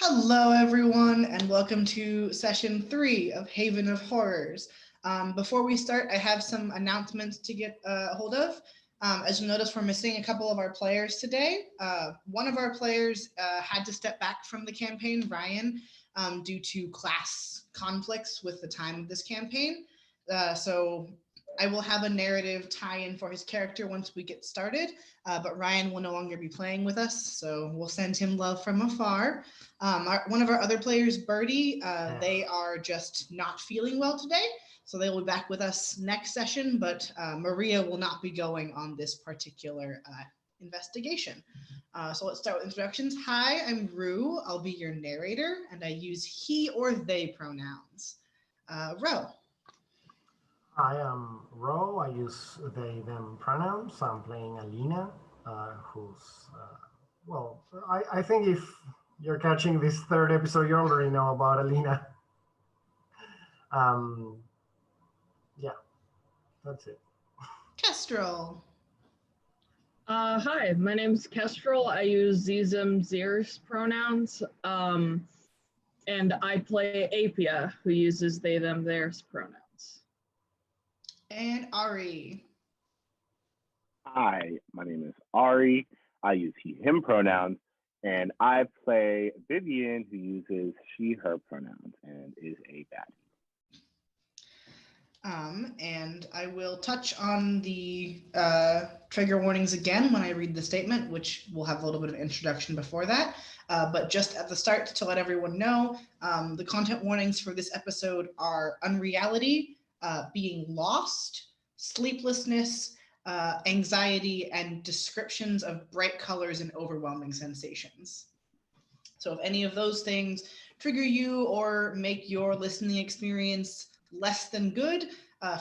Hello, everyone, and welcome to session 3 of Haven of Horrors. Before we start, I have some announcements to get a hold of. As you'll notice, we're missing a couple of our players today. One of our players had to step back from the campaign, Ryan, due to class conflicts with the time of this campaign. So I will have a narrative tie-in for his character once we get started, but Ryan will no longer be playing with us, so we'll send him love from afar. One of our other players, Birdie, they are just not feeling well today, so they will be back with us next session, but Maria will not be going on this particular investigation. So let's start with introductions. Hi, I'm Rue. I'll be your narrator, and I use he or they pronouns. Ro. I am Ro. I use they, them pronouns. I'm playing Alina, who's, I think if you're catching this third episode, you already know about Alina. Yeah, that's it. Kestrel. Hi, my name's Kestrel. I use ze, them, zers pronouns. And I play PbtA, who uses they, them, theirs pronouns. And Ari. Hi, my name is Ari. I use he, him pronouns, and I play Vivian, who uses she, her pronouns and is a baddie. And I will touch on the trigger warnings again when I read the statement, which will have a little bit of introduction before that. But just at the start, to let everyone know, the content warnings for this episode are unreality, being lost, sleeplessness, anxiety, and descriptions of bright colors and overwhelming sensations. So if any of those things trigger you or make your listening experience less than good,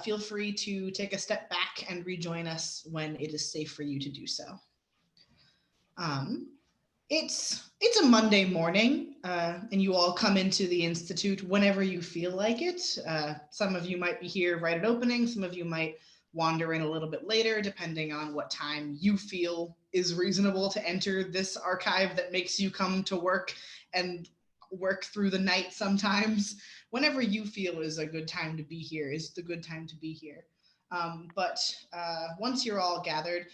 feel free to take a step back and rejoin us when it is safe for you to do so. It's a Monday morning, and you all come into the Institute whenever you feel like it. Some of you might be here right at opening. Some of you might wander in a little bit later, depending on what time you feel is reasonable to enter this archive that makes you come to work and work through the night sometimes. Whenever you feel is a good time to be here is the good time to be here. But once you're all gathered,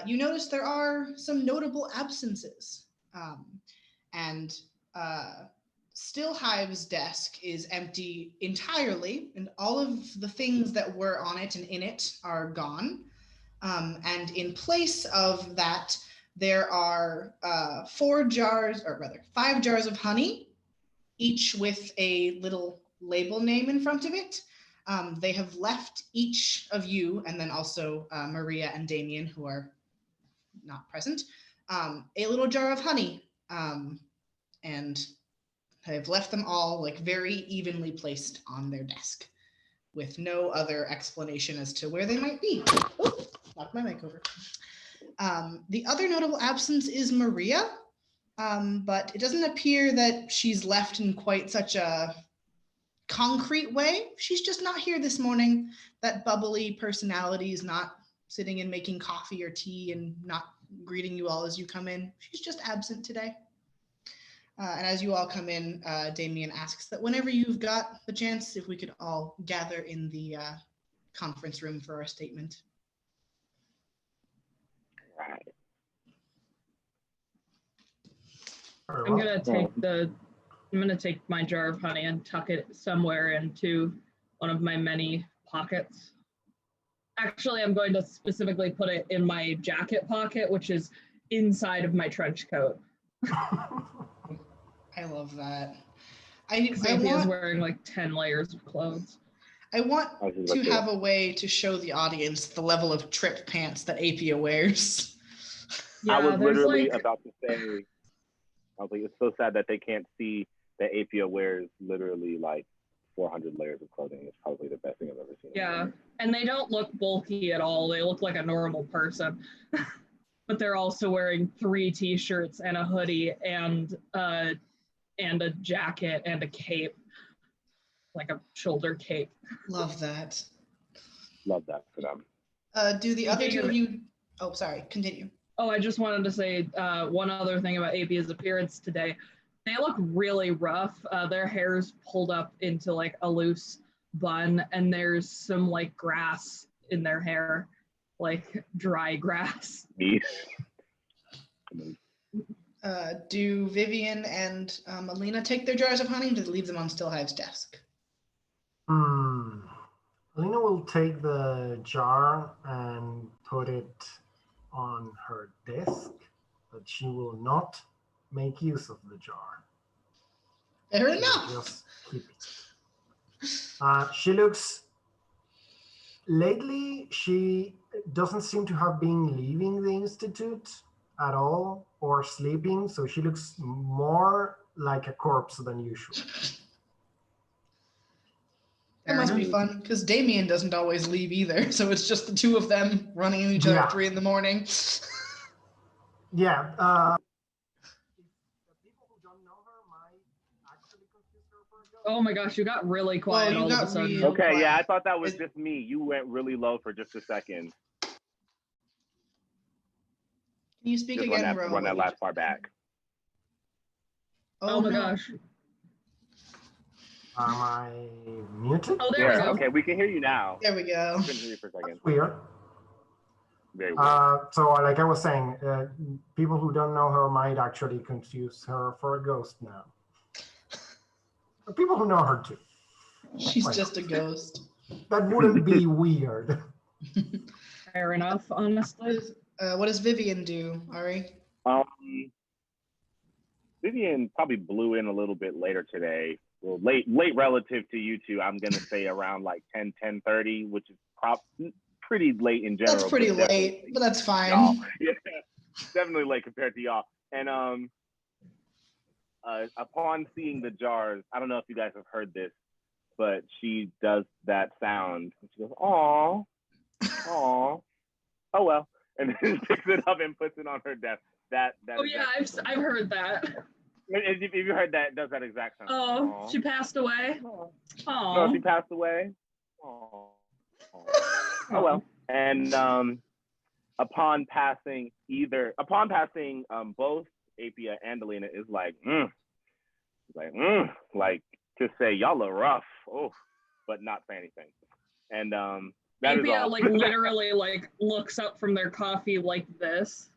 you notice there are some notable absences. And Stillhive's desk is empty entirely, and all of the things that were on it and in it are gone. And in place of that, there are 5 jars of honey, each with a little label name in front of it. They have left each of you, and then also Maria and Damien, who are not present, a little jar of honey, and I've left them all like very evenly placed on their desk with no other explanation as to where they might be. Oh, knocked my mic over. The other notable absence is Maria, but it doesn't appear that she's left in quite such a concrete way. She's just not here this morning. That bubbly personality is not sitting and making coffee or tea and not greeting you all as you come in. She's just absent today. And as you all come in, Damien asks that whenever you've got the chance, if we could all gather in the conference room for our statement. Right. I'm gonna take my jar of honey and tuck it somewhere into one of my many pockets. Actually, I'm going to specifically put it in my jacket pocket, which is inside of my trench coat. I love that. Xanthia's wearing like 10 layers of clothes. I want to have a way to show the audience the level of trip pants that PbtA wears. Yeah, I was literally about to say, I was like, it's so sad that they can't see that PbtA wears literally like 400 layers of clothing. It's probably the best thing I've ever seen. Yeah, and they don't look bulky at all. They look like a normal person. But they're also wearing 3 t-shirts and a hoodie and a jacket and a cape, like a shoulder cape. Love that. Love that for them. Do the other two of you... Oh, sorry. Continue. Oh, I just wanted to say one other thing about PbtA's appearance today. They look really rough. Their hair's pulled up into like a loose bun, and there's some like grass in their hair, like dry grass. Do Vivian and Alina take their jars of honey, or do they leave them on Stillhive's desk? Alina will take the jar and put it on her desk, but she will not make use of the jar. Fair enough. Just keep it. She looks, lately, she doesn't seem to have been leaving the Institute at all or sleeping, so she looks more like a corpse than usual. That must be fun, because Damien doesn't always leave either, so it's just the two of them running into each other at 3 a.m. Yeah. People who don't know her might actually confuse her for a ghost. Oh my gosh, you got really quiet all of a sudden. Okay, yeah, I thought that was just me. You went really low for just a second. Can you speak just again, run that last part back. Oh my gosh. Am I muted? Oh, there we go. Okay, we can hear you now. There we go. I couldn't hear you for a second. That's weird. Very weird. So like I was saying, people who don't know her might actually confuse her for a ghost now. People who know her too. She's just a ghost. That wouldn't be weird. Fair enough, honestly. What does Vivian do, Ari? Vivian probably blew in a little bit later today. Well, late relative to you two. I'm gonna say around like 10:30, which is pretty late in general. That's pretty late, but that's fine. Yeah, definitely late compared to y'all. And upon seeing the jars, I don't know if you guys have heard this, but she does that sound. She goes, "Aw, aw, oh well," and then picks it up and puts it on her desk. That oh yeah, I've heard that. If you heard that, it does that exact sound. Oh, she passed away. Oh, no, she passed away. Oh well. And upon passing both Apia and Alina is like to say y'all are rough. Oh, but not say anything. And that is all. like literally like looks up from their coffee like this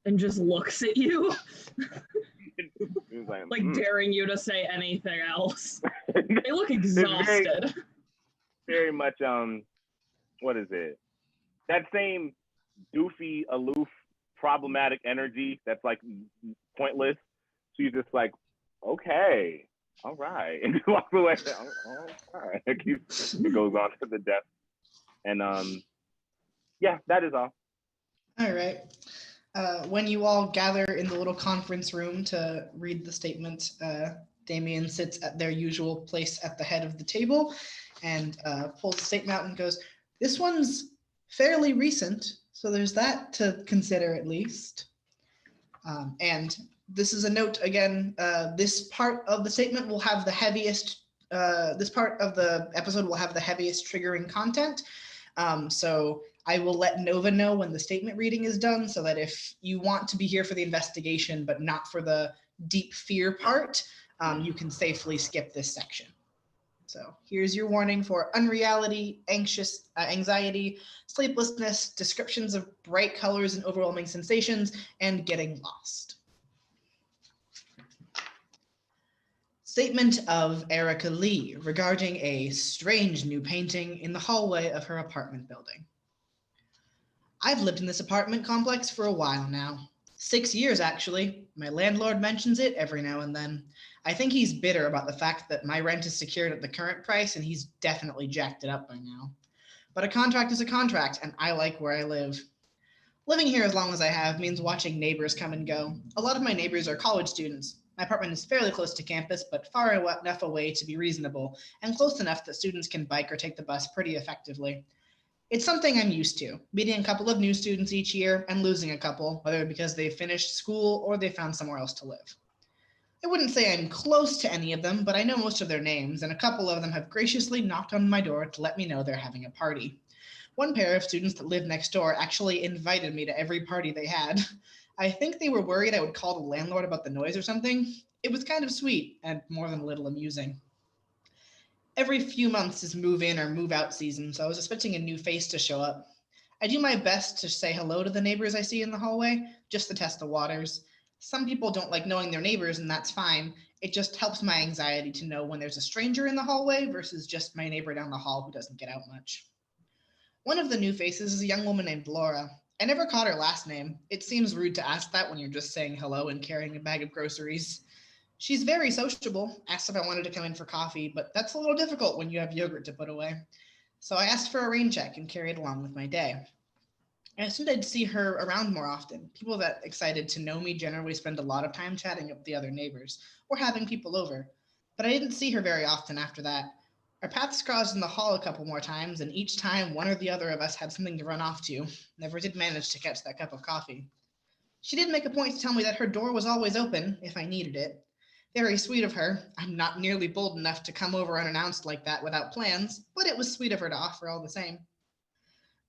and just looks at you. like daring you to say anything else. They look exhausted. Very much what is it? That same doofy, aloof, problematic energy that's like pointless. She's just like, okay, all right, and walks away. All right, it goes on to the desk, and yeah, that is all. All right. When you all gather in the little conference room to read the statement, Damien sits at their usual place at the head of the table and pulls the statement out and goes, "This one's fairly recent, so there's that to consider at least." And this is a note again, this part of the statement will have the heaviest, this part of the episode will have the heaviest triggering content. So I will let Nova know when the statement reading is done so that if you want to be here for the investigation, but not for the deep fear part, you can safely skip this section. So here's your warning for unreality, anxiety, sleeplessness, descriptions of bright colors and overwhelming sensations, and getting lost. Statement of Erica Lee regarding a strange new painting in the hallway of her apartment building. I've lived in this apartment complex for a while now. 6 years, actually. My landlord mentions it every now and then. I think he's bitter about the fact that my rent is secured at the current price, and he's definitely jacked it up by now. But a contract is a contract, and I like where I live. Living here as long as I have means watching neighbors come and go. A lot of my neighbors are college students. My apartment is fairly close to campus, but far enough away to be reasonable, and close enough that students can bike or take the bus pretty effectively. It's something I'm used to, meeting a couple of new students each year and losing a couple, whether because they finished school or they found somewhere else to live. I wouldn't say I'm close to any of them, but I know most of their names, and a couple of them have graciously knocked on my door to let me know they're having a party. One pair of students that lived next door actually invited me to every party they had. I think they were worried I would call the landlord about the noise or something. It was kind of sweet and more than a little amusing. Every few months is move in or move out season, so I was expecting a new face to show up. I do my best to say hello to the neighbors I see in the hallway, just to test the waters. Some people don't like knowing their neighbors, and that's fine. It just helps my anxiety to know when there's a stranger in the hallway versus just my neighbor down the hall who doesn't get out much. One of the new faces is a young woman named Laura. I never caught her last name. It seems rude to ask that when you're just saying hello and carrying a bag of groceries. She's very sociable, asked if I wanted to come in for coffee, but that's a little difficult when you have yogurt to put away. So I asked for a rain check and carried along with my day. I assumed I'd see her around more often. People that excited to know me generally spend a lot of time chatting with the other neighbors or having people over. But I didn't see her very often after that. Our paths crossed in the hall a couple more times, and each time one or the other of us had something to run off to. Never did manage to catch that cup of coffee. She did make a point to tell me that her door was always open if I needed it. Very sweet of her. I'm not nearly bold enough to come over unannounced like that without plans, but it was sweet of her to offer all the same.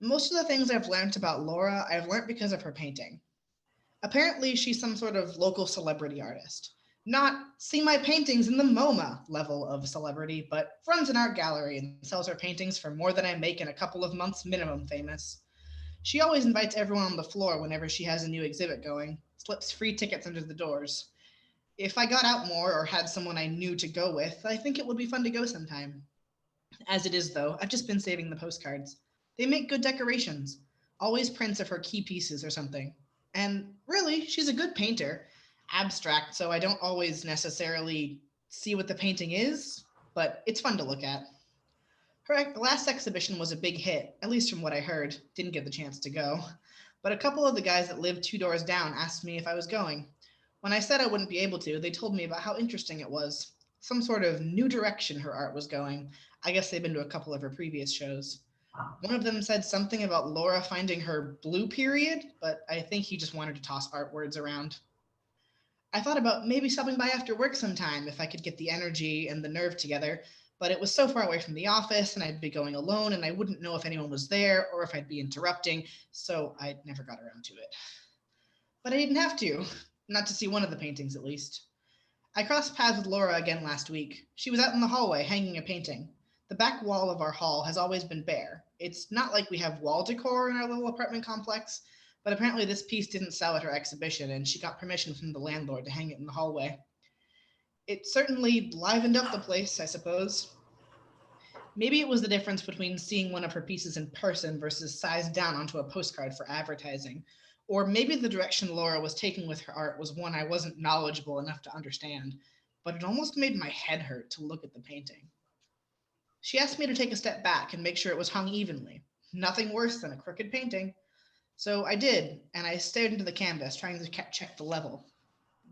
Most of the things I've learned about Laura, I've learned because of her painting. Apparently, she's some sort of local celebrity artist. Not see my paintings in the MoMA level of celebrity, but runs an art gallery and sells her paintings for more than I make in a couple of months minimum famous. She always invites everyone on the floor whenever she has a new exhibit going, slips free tickets under the doors. If I got out more or had someone I knew to go with, I think it would be fun to go sometime. As it is, though, I've just been saving the postcards. They make good decorations, always prints of her key pieces or something. And really, she's a good painter. Abstract, so I don't always necessarily see what the painting is, but it's fun to look at. Her last exhibition was a big hit, at least from what I heard. Didn't get the chance to go. But a couple of the guys that lived 2 doors down asked me if I was going. When I said I wouldn't be able to, they told me about how interesting it was. Some sort of new direction her art was going. I guess they've been to a couple of her previous shows. One of them said something about Laura finding her blue period, but I think he just wanted to toss art words around. I thought about maybe stopping by after work sometime if I could get the energy and the nerve together, but it was so far away from the office and I'd be going alone and I wouldn't know if anyone was there or if I'd be interrupting, so I never got around to it. But I didn't have to, not to see one of the paintings at least. I crossed paths with Laura again last week. She was out in the hallway hanging a painting. The back wall of our hall has always been bare. It's not like we have wall decor in our little apartment complex, but apparently this piece didn't sell at her exhibition and she got permission from the landlord to hang it in the hallway. It certainly livened up the place, I suppose. Maybe it was the difference between seeing one of her pieces in person versus sized down onto a postcard for advertising. Or maybe the direction Laura was taking with her art was one I wasn't knowledgeable enough to understand, but it almost made my head hurt to look at the painting. She asked me to take a step back and make sure it was hung evenly. Nothing worse than a crooked painting. So I did, and I stared into the canvas, trying to check the level.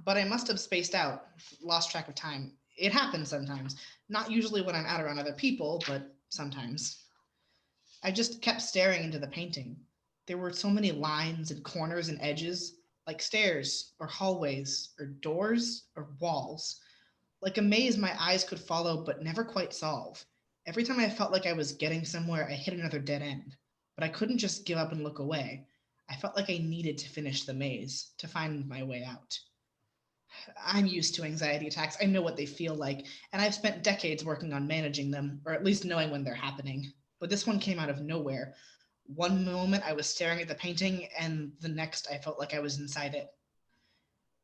But I must have spaced out, lost track of time. It happens sometimes. Not usually when I'm out around other people, but sometimes. I just kept staring into the painting. There were so many lines and corners and edges, like stairs or hallways or doors or walls. Like a maze my eyes could follow but never quite solve. Every time I felt like I was getting somewhere, I hit another dead end. But I couldn't just give up and look away. I felt like I needed to finish the maze, to find my way out. I'm used to anxiety attacks. I know what they feel like, and I've spent decades working on managing them, or at least knowing when they're happening. But this one came out of nowhere. One moment I was staring at the painting, and the next I felt like I was inside it.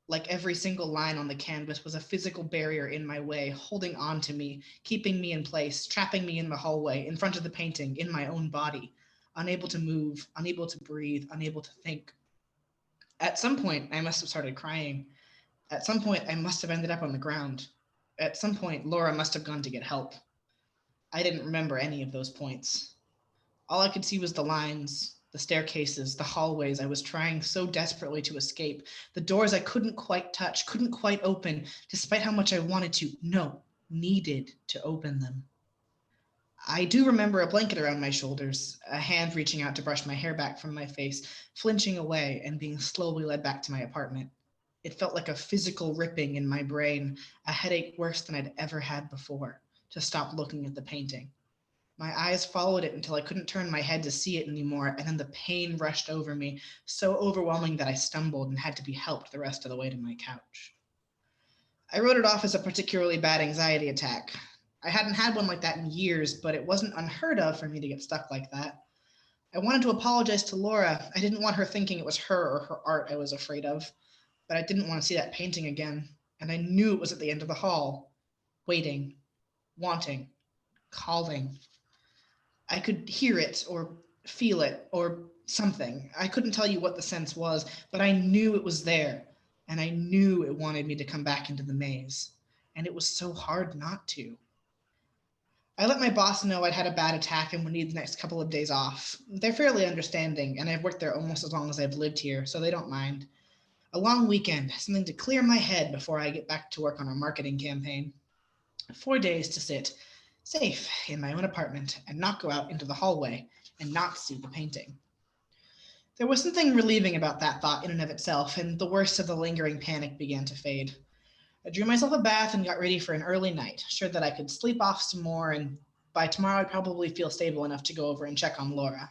Like every single line on the canvas was a physical barrier in my way, holding on to me, keeping me in place, trapping me in the hallway, in front of the painting, in my own body, unable to move, unable to breathe, unable to think. At some point, I must have started crying. At some point, I must have ended up on the ground. At some point, Laura must have gone to get help. I didn't remember any of those points. All I could see was the lines, the staircases, the hallways I was trying so desperately to escape, the doors I couldn't quite touch, couldn't quite open, despite how much I wanted to, no, needed to open them. I do remember a blanket around my shoulders, a hand reaching out to brush my hair back from my face, flinching away and being slowly led back to my apartment. It felt like a physical ripping in my brain, a headache worse than I'd ever had before, to stop looking at the painting. My eyes followed it until I couldn't turn my head to see it anymore, and then the pain rushed over me, so overwhelming that I stumbled and had to be helped the rest of the way to my couch. I wrote it off as a particularly bad anxiety attack. I hadn't had one like that in years, but it wasn't unheard of for me to get stuck like that. I wanted to apologize to Laura. I didn't want her thinking it was her or her art I was afraid of, but I didn't want to see that painting again, and I knew it was at the end of the hall, waiting, wanting, calling. I could hear it or feel it or something. I couldn't tell you what the sense was, but I knew it was there, and I knew it wanted me to come back into the maze, and it was so hard not to. I let my boss know I'd had a bad attack and would need the next couple of days off. They're fairly understanding, and I've worked there almost as long as I've lived here, so they don't mind. A long weekend, something to clear my head before I get back to work on our marketing campaign. 4 days to sit safe in my own apartment and not go out into the hallway and not see the painting. There was something relieving about that thought in and of itself, and the worst of the lingering panic began to fade. I drew myself a bath and got ready for an early night, sure that I could sleep off some more, and by tomorrow I'd probably feel stable enough to go over and check on Laura.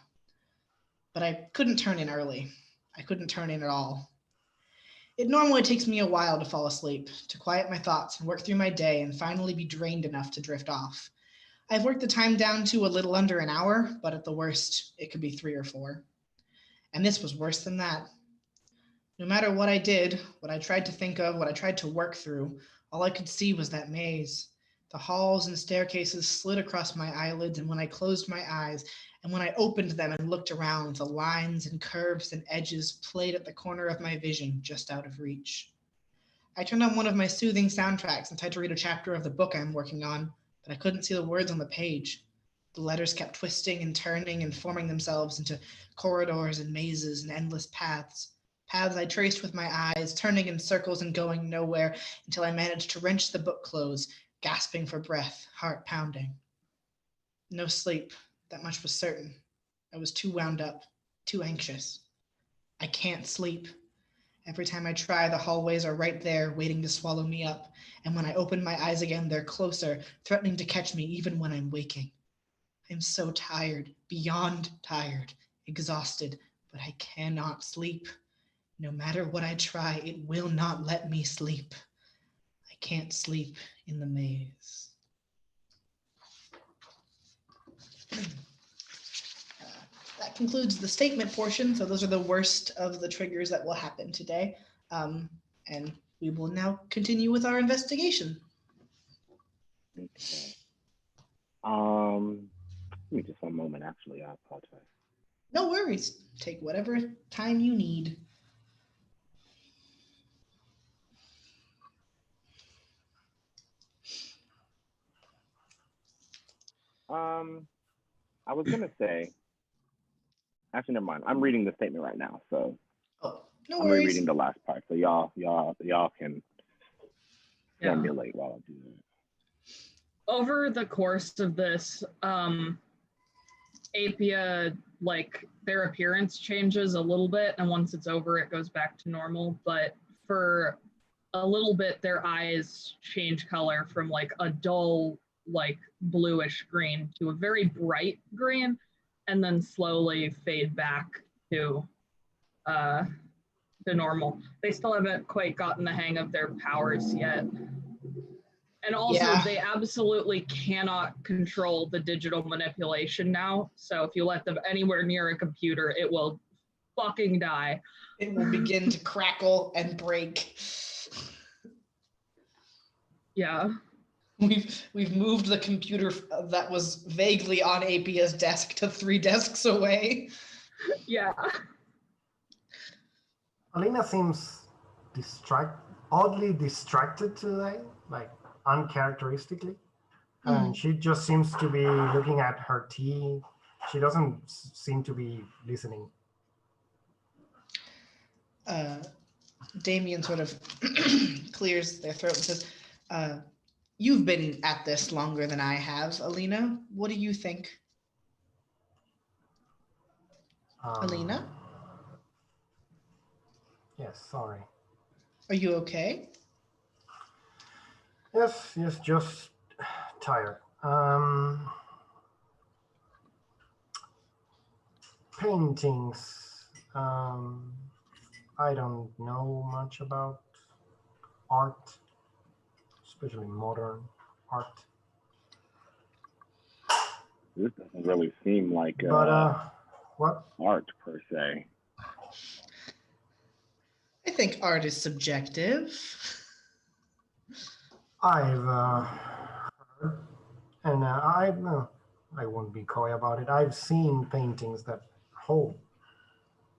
But I couldn't turn in early. I couldn't turn in at all. It normally takes me a while to fall asleep, to quiet my thoughts and work through my day and finally be drained enough to drift off. I've worked the time down to a little under an hour, but at the worst, it could be 3 or 4. And this was worse than that. No matter what I did, what I tried to think of, what I tried to work through, all I could see was that maze. The halls and staircases slid across my eyelids, and when I closed my eyes, and when I opened them and looked around, the lines and curves and edges played at the corner of my vision, just out of reach. I turned on one of my soothing soundtracks and tried to read a chapter of the book I'm working on, but I couldn't see the words on the page. The letters kept twisting and turning and forming themselves into corridors and mazes and endless paths. Paths I traced with my eyes, turning in circles and going nowhere until I managed to wrench the book close, gasping for breath, heart pounding. No sleep, that much was certain. I was too wound up, too anxious. I can't sleep. Every time I try, the hallways are right there, waiting to swallow me up. And when I open my eyes again, they're closer, threatening to catch me even when I'm waking. I'm so tired, beyond tired, exhausted, but I cannot sleep. No matter what I try, it will not let me sleep. I can't sleep in the maze. That concludes the statement portion. So those are the worst of the triggers that will happen today. And we will now continue with our investigation. Okay. Give me just one moment, actually. I apologize. No worries. Take whatever time you need. I was gonna say, actually, never mind. I'm reading the statement right now, so No I'm worries. rereading the last part, so y'all can formulate while I do that. Over the course of this, Apia, like, their appearance changes a little bit, and once it's over, it goes back to normal. But for a little bit, their eyes change color from like a dull, like bluish green to a very bright green, and then slowly fade back to normal. They still haven't quite gotten the hang of their powers yet. And also, they absolutely cannot control the digital manipulation now. So if you let them anywhere near a computer, it will fucking die. It will begin to crackle and break. Yeah. We've moved the computer that was vaguely on Apia's desk to 3 desks away. Yeah. Alina seems oddly distracted today, like uncharacteristically. And she just seems to be looking at her tea. She doesn't seem to be listening. Damien sort of clears their throat and says, you've been at this longer than I have, Alina. What do you think? Alina? Yes, sorry. Are you okay? Yes, just tired. Paintings. I don't know much about art, especially modern art. This doesn't really seem like But what? art per se. I think art is subjective. I've heard, and I won't be coy about it. I've seen paintings that hold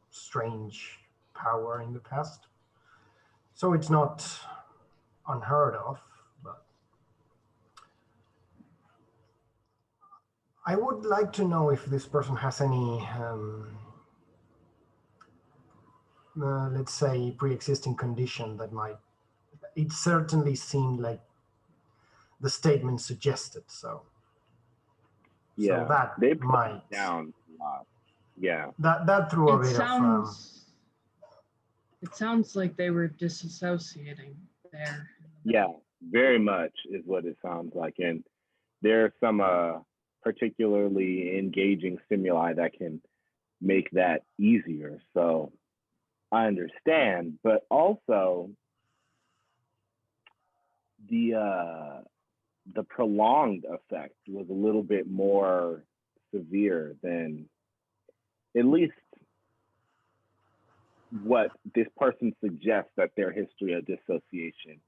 strange power in the past, so it's not unheard of. But I would like to know if this person has any, let's say, pre-existing condition that might. It certainly seemed like the statement suggested. So Yeah, that they put might it down a lot. Yeah, that threw a It bit of. sounds. It sounds like they were disassociating there. yeah, very much is what it sounds like, and there are some particularly engaging stimuli that can make that easier. So I understand, but also the prolonged effect was a little bit more severe than at least what this person suggests that their history of dissociation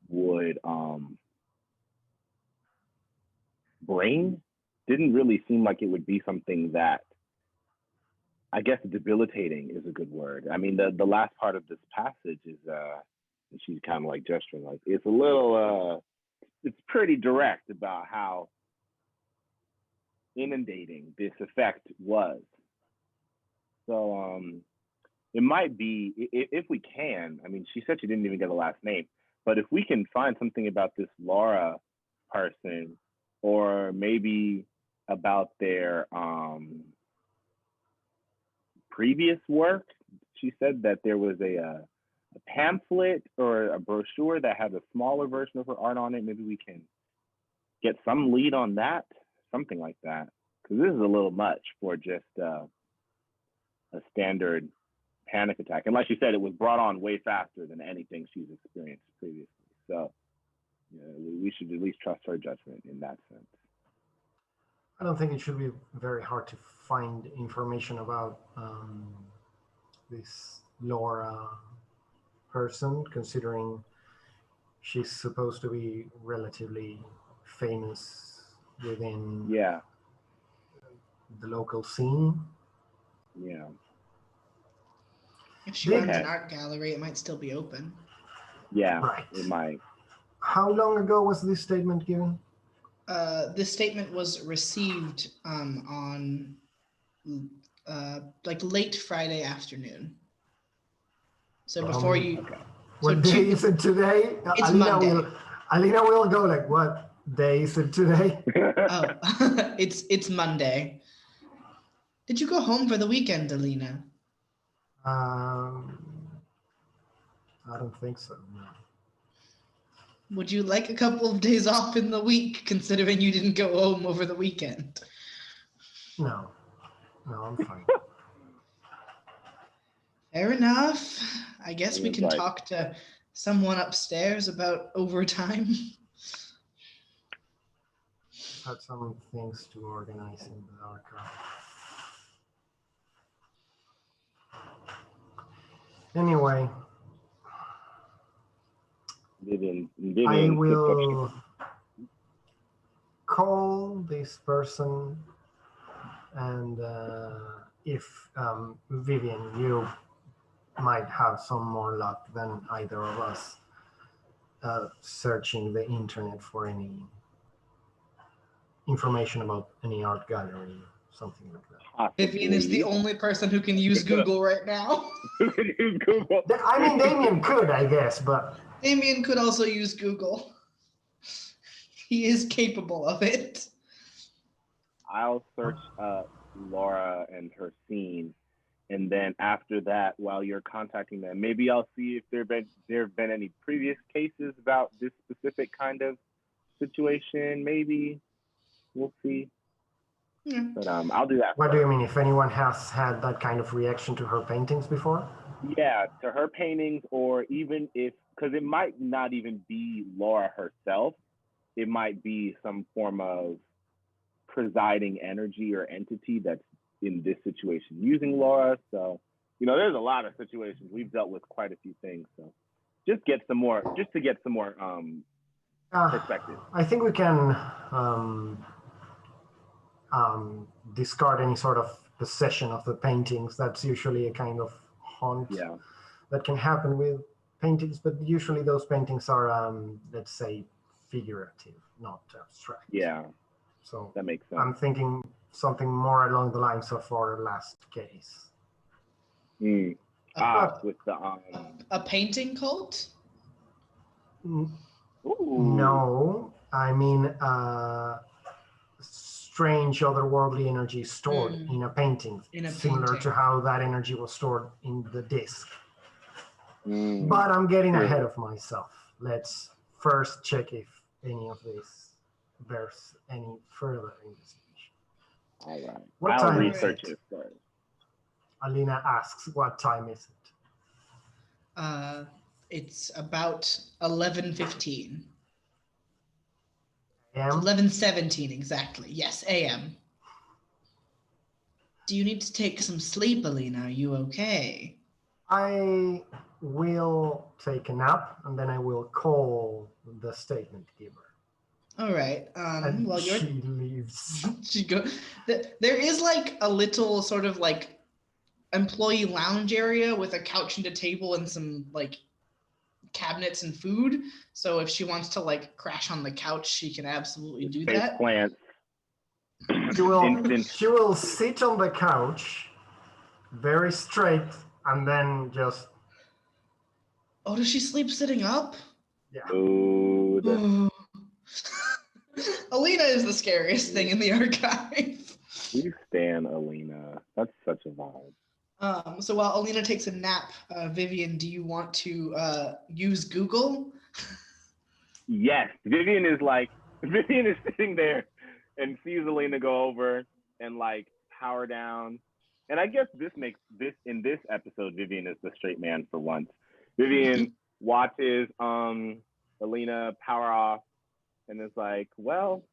would bring. Didn't really seem like it would be something that, I guess, debilitating is a good word. I mean, the last part of this passage is she's kind of like gesturing, like it's a little it's pretty direct about how inundating this effect was. So it might be, if we can, I mean, she said she didn't even get a last name, but if we can find something about this Laura person, or maybe about their previous work. She said that there was a pamphlet or a brochure that had a smaller version of her art on it. Maybe we can get some lead on that, something like that, because this is a little much for just a standard panic attack. And like she said, it was brought on way faster than anything she's experienced previously. So we should at least trust her judgment in that sense. I don't think it should be very hard to find information about this Laura person, considering she's supposed to be relatively famous within the local scene. Yeah. If she runs an art gallery, it might still be open. Yeah, right. It might. How long ago was this statement given? This statement was received on like late Friday afternoon. So before you. Okay. What day is it today? It's Monday. Alina will go like, what day is it today? Oh, it's Monday. Did you go home for the weekend, Alina? I don't think so. No. Would you like a couple of days off in the week, considering you didn't go home over the weekend? No, I'm fine. Fair enough. I guess we can talk to someone upstairs about overtime. Had some things to organize in the archive. Anyway, I will call this person, and if Vivian, you might have some more luck than either of us searching the internet for any information about any art gallery, something like that. Vivian is the only person who can use Google right now. Google. I mean, Damien could, I guess, but Damien could also use Google. He is capable of it. I'll search Laura and her scene, and then after that, while you're contacting them, maybe I'll see if there have been any previous cases about this specific kind of situation. Maybe we'll see. Yeah. But I'll do that. What do you mean? If anyone has had that kind of reaction to her paintings before? Yeah, to her paintings, or even if, because it might not even be Laura herself, it might be some form of presiding energy or entity that's in this situation using Laura. So, there's a lot of situations. We've dealt with quite a few things. So just to get some more perspective. I think we can discard any sort of possession of the paintings. That's usually a kind of haunt that can happen with paintings, but usually those paintings are, let's say, figurative, not abstract. Yeah. So that makes sense. I'm thinking something more along the lines of our last case. With the a painting cult? No, I mean strange otherworldly energy stored in a painting, similar to how that energy was stored in the disc. But I'm getting ahead of myself. Let's first check if any of this bears any further investigation. All right. What I'll time research is it first. Alina asks, what time is it? It's about 11:15. AM? 11:17 exactly. Yes, AM. Do you need to take some sleep, Alina? Are you okay? I will take a nap and then I will call the statement giver. All right. And well, she leaves. There is like a little sort of like employee lounge area with a couch and a table and some like cabinets and food. So if she wants to like crash on the couch, she can absolutely do that. Plants. She will sit on the couch very straight and then just. Oh, does she sleep sitting up? Yeah. Alina is the scariest thing in the archive. We stand Alina. That's such a vibe. So while Alina takes a nap, Vivian, do you want to use Google? Yes. Vivian is sitting there and sees Alina go over and like power down. And I guess in this episode, Vivian is the straight man for once. Vivian watches Alina power off and is like, well,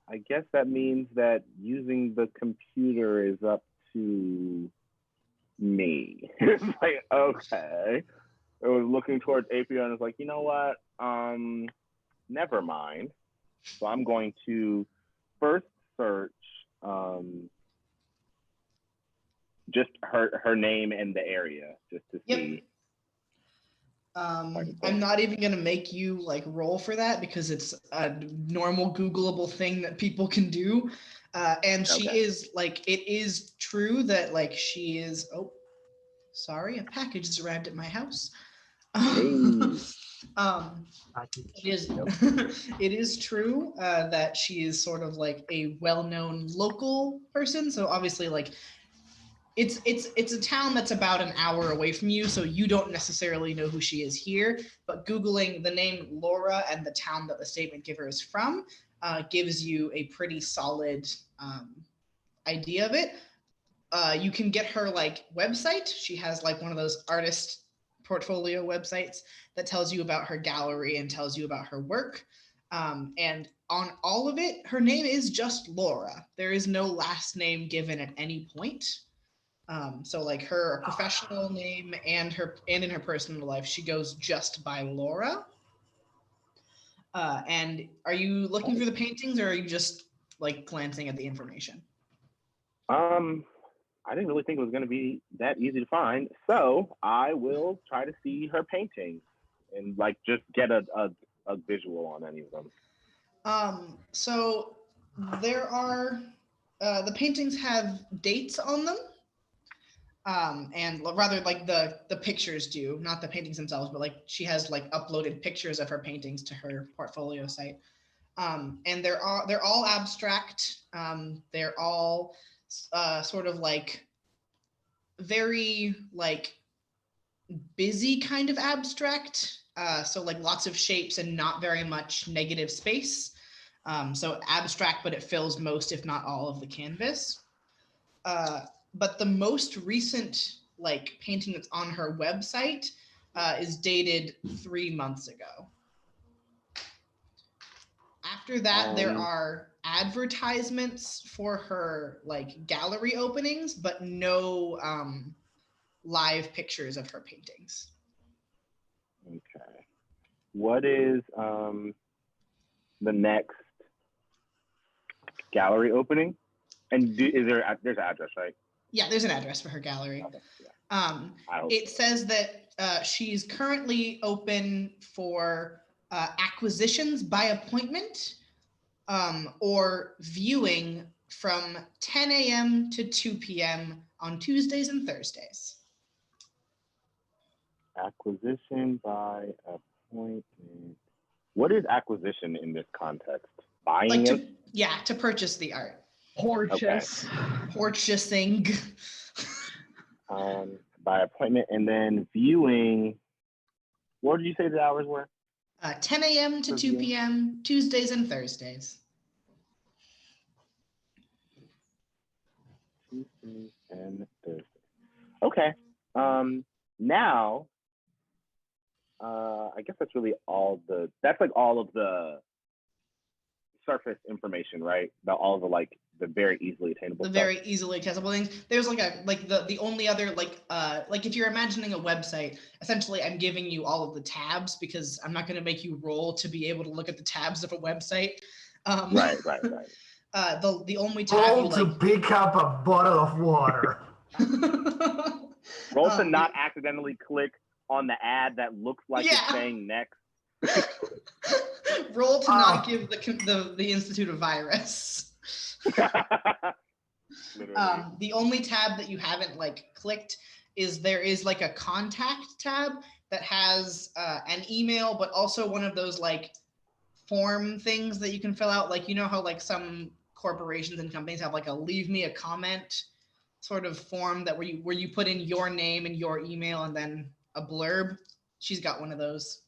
I guess that means that using the computer is up to me. It's like, okay. I was looking towards Apria and was like, you know what? Never mind. So I'm going to first search just her name and the area just to see. I'm not even going to make you like roll for that because it's a normal Googleable thing that people can do. And she is like, it is true that like she is, oh, sorry, a package has arrived at my house. It is true that she is sort of like a well-known local person. So obviously like it's a town that's about an hour away from you, so you don't necessarily know who she is here, but Googling the name Laura and the town that the statement giver is from gives you a pretty solid idea of it. You can get her like website. She has like one of those artist portfolio websites that tells you about her gallery and tells you about her work. And on all of it, her name is just Laura. There is no last name given at any point. So like her professional name and in her personal life, she goes just by Laura. And are you looking for the paintings or are you just like glancing at the information? I didn't really think it was going to be that easy to find. So I will try to see her paintings and like just get a visual on any of them. So there are, the paintings have dates on them. And rather like the pictures do, not the paintings themselves, but like she has like uploaded pictures of her paintings to her portfolio site. And they're all abstract. They're all sort of like very like busy kind of abstract. So like lots of shapes and not very much negative space. So abstract, but it fills most, if not all, of the canvas. But the most recent like painting that's on her website is dated 3 months ago. After that, there are advertisements for her like gallery openings, but no live pictures of her paintings. Okay. What is the next gallery opening? And there's an address, right? Yeah, there's an address for her gallery. Okay, yeah. It says that she's currently open for acquisitions by appointment or viewing from 10 a.m. to 2 p.m. on Tuesdays and Thursdays. Acquisition by appointment. What is acquisition in this context? Buying like it? to purchase the art. Purchase. Okay. Purchasing. By appointment, and then viewing. What did you say the hours were? 10 a.m. to 2 p.m. Tuesdays and Thursdays. Tuesdays and Thursdays. Okay. Now, I guess that's really all of the surface information, right? About all of the very easily attainable stuff. Very easily accessible things. There's the only other like if you're imagining a website, essentially I'm giving you all of the tabs because I'm not going to make you roll to be able to look at the tabs of a website. Right. The only tab roll to pick up a bottle of water. Roll to not accidentally click on the ad that looks like it's saying next. Roll to not give the Institute a virus. The only tab that you haven't clicked is there is a contact tab that has an email, but also one of those form things that you can fill out. You know how some corporations and companies have a leave me a comment sort of form that where you put in your name and your email and then a blurb. She's got one of those.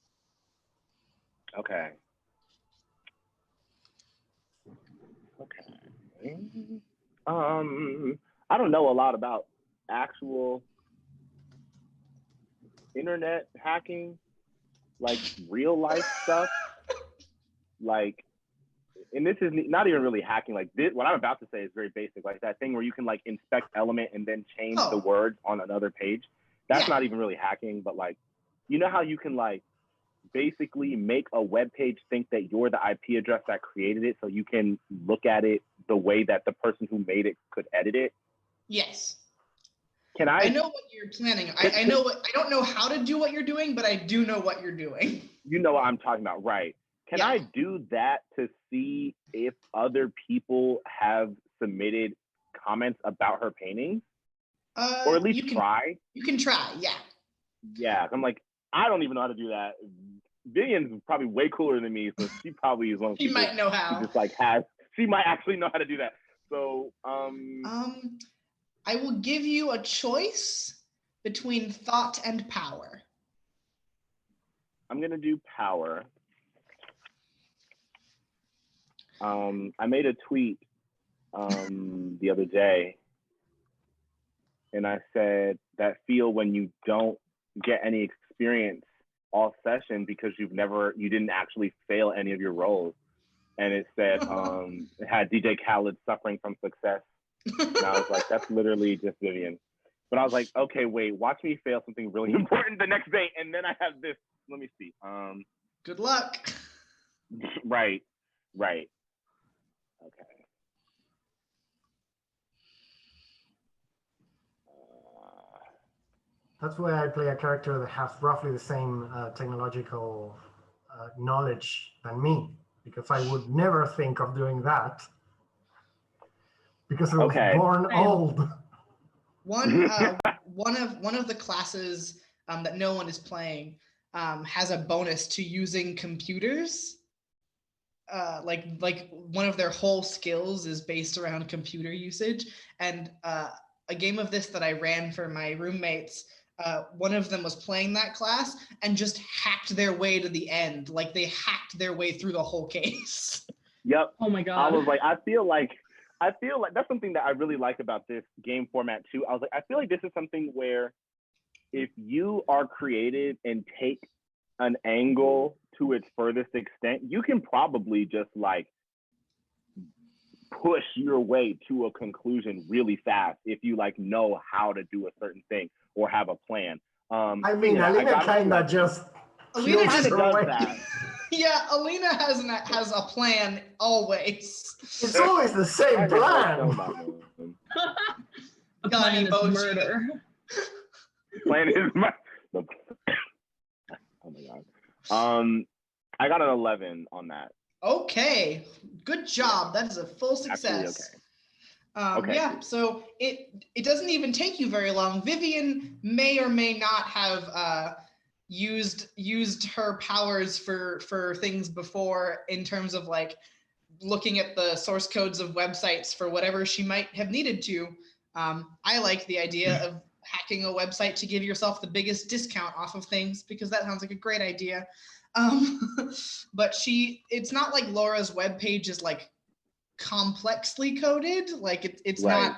Okay. I don't know a lot about actual internet hacking, real life stuff. And this is not even really hacking. What I'm about to say is very basic. That thing where you can inspect element and then change the words on another page. That's not even really hacking, but you know how you can basically make a web page think that you're the IP address that created it, so you can look at it the way that the person who made it could edit it? Yes. I know what you're planning. I know I don't know how to do what you're doing, but I do know what you're doing. You know what I'm talking about, right? Can I do that to see if other people have submitted comments about her paintings? Or at least try? You can try, yeah. Yeah, I'm I don't even know how to do that. Vivian's probably way cooler than me, so she probably is one of the people might know how. Who just she might actually know how to do that. So I will give you a choice between thought and power. I'm gonna do power. I made a tweet the other day, and I said that feel when you don't get any experience all session because you didn't actually fail any of your roles. And it said it had DJ Khaled suffering from success. And I was like, that's literally just Vivian. But I was like, okay, wait, watch me fail something really important the next day, and then I have this. Let me see. Good luck. Right. Okay. That's why I play a character that has roughly the same technological knowledge than me, because I would never think of doing that because I was born old. One of the classes that no one is playing has a bonus to using computers. One of their whole skills is based around computer usage, and a game of this that I ran for my roommates, one of them was playing that class and just hacked their way to the end. They hacked their way through the whole case. Yep. Oh my I God. was like, I feel like that's something that I really like about this game format too. I was like, I feel like this is something where if you are creative and take an angle to its furthest extent, you can probably just like push your way to a conclusion really fast if you like know how to do a certain thing or have a plan. I mean, Alina kind of just Alina kills just her does way. that. Yeah, Alina has a plan always. It's always the same I never plan. shown that one. The Gun plan is emoji. murder. Plan is my. Oh my god. I got an 11 on that. Okay, good job. That is a full Actually, success. okay. Okay. Yeah, so it doesn't even take you very long. Vivian may or may not have used her powers for things before in terms of like looking at the source codes of websites for whatever she might have needed to. I like the idea of hacking a website to give yourself the biggest discount off of things because that sounds like a great idea. But it's not like Laura's webpage is like complexly coded. Like it's Right. not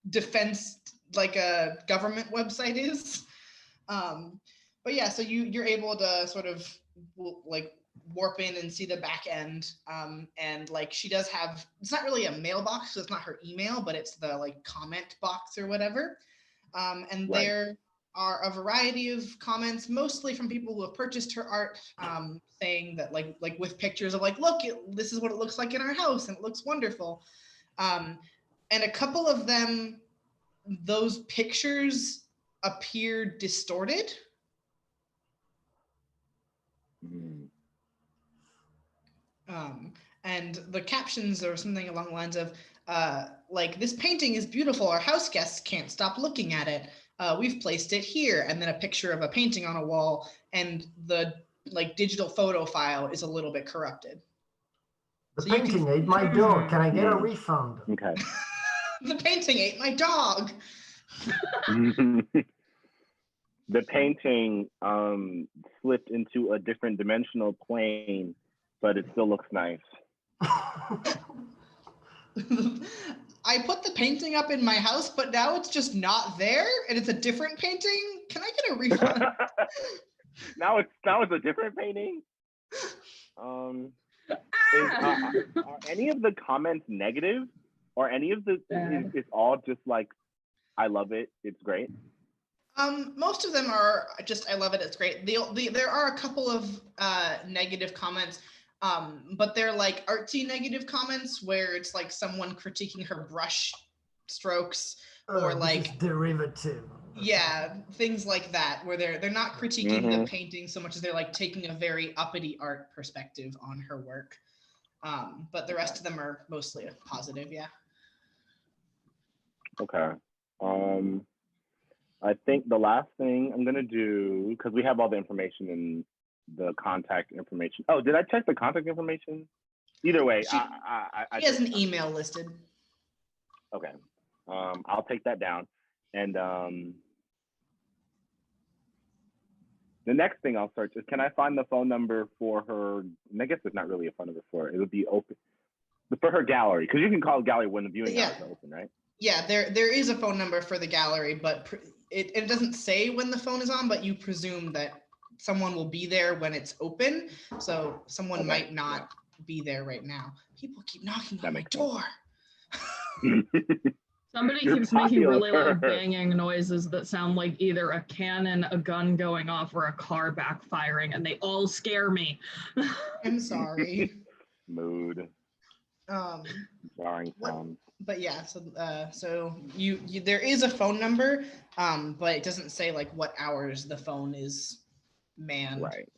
defense like a government website is. But yeah, so you're able to sort of like warp in and see the back end. And like she does have, it's not really a mailbox, so it's not her email, but it's the like comment box or whatever. And Right. there are a variety of comments, mostly from people who have purchased her art, saying that like with pictures of like, look, this is what it looks like in our house and it looks wonderful. And a couple of them, those pictures appear distorted. Mm. And the captions are something along the lines of like, this painting is beautiful, our house guests can't stop looking at it, we've placed it here, and then a picture of a painting on a wall, and the like digital photo file is a little bit corrupted. The So you painting can- ate my dog. Can I get a refund? Okay. The painting ate my dog. The painting slipped into a different dimensional plane, but it still looks nice. I put the painting up in my house, but now it's just not there, and it's a different painting. Can I get a refund? now it's a different painting. Are any of the comments negative, or any of the? It's all just like, I love it. It's great. Most of them are just, I love it. It's great. There are a couple of negative comments. But they're like artsy negative comments where it's like someone critiquing her brush strokes or like derivative. Yeah, things like that where they're not critiquing the painting so much as they're like taking a very uppity art perspective on her work. But the rest of them are mostly positive, yeah. Okay. I think the last thing I'm gonna do, because we have all the information in the contact information. Oh, did I check the contact information? Either way, She has an email listed. Okay. I'll take that down. And the next thing I'll search is, can I find the phone number for her? And I guess there's not really a phone number for it. It would be open for her gallery, because you can call gallery when the viewing hours are open, right? Yeah, there is a phone number for the gallery, but it doesn't say when the phone is on, but you presume that someone will be there when it's open. So someone might not be there right now. People keep knocking on my door. Somebody keeps making really loud banging noises that sound like either a cannon, a gun going off, or a car backfiring, and they all scare me. I'm sorry. Mood. Jarring sounds. But yeah, so you there is a phone number, but it doesn't say like what hours the phone is manned. Right.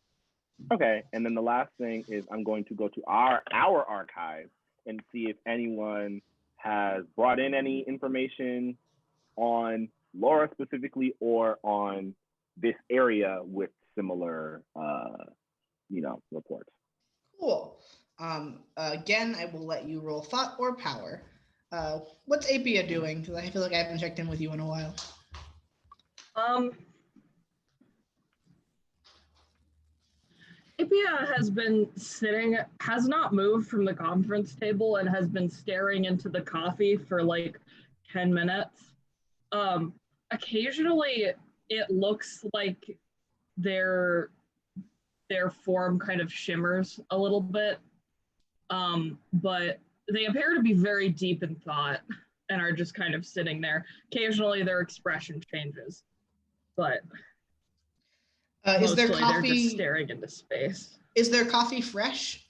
Okay. And then the last thing is, I'm going to go to our archive and see if anyone has brought in any information on Laura specifically or on this area with similar reports. Cool. Again, I will let you roll thought or power. What's PbtA doing? Because I feel like I haven't checked in with you in a while. Apia has been sitting, has not moved from the conference table and has been staring into the coffee for like 10 minutes. Occasionally it looks like their form kind of shimmers a little bit, but they appear to be very deep in thought and are just kind of sitting there. Occasionally their expression changes, but is their mostly they're just coffee staring into space. Is their coffee fresh?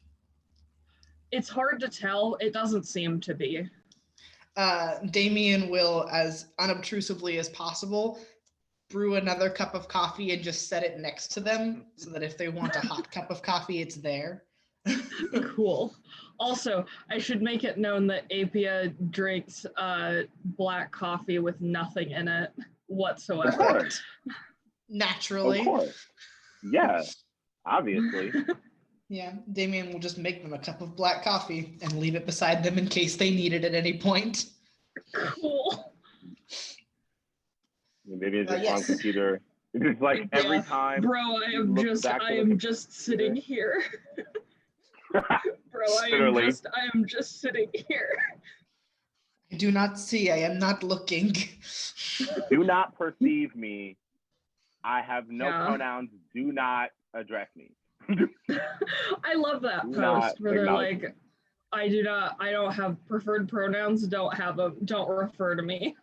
It's hard to tell. It doesn't seem to be. Damien will, as unobtrusively as possible, brew another cup of coffee and just set it next to them so that if they want a hot cup of coffee, it's there. Cool. Also, I should make it known that Apia drinks black coffee with nothing in it whatsoever. Of course. Naturally. Of course. Yeah, obviously. Yeah, Damien will just make them a cup of black coffee and leave it beside them in case they need it at any point. Cool. Maybe it's just yes. on computer. It's like every time. Bro, I am just sitting here. Bro, I am just sitting here. I do not see. I am not looking. Do not perceive me. I have no pronouns. Do not address me. I love that post where they're like, I don't have preferred pronouns. Don't have them. Don't refer to me.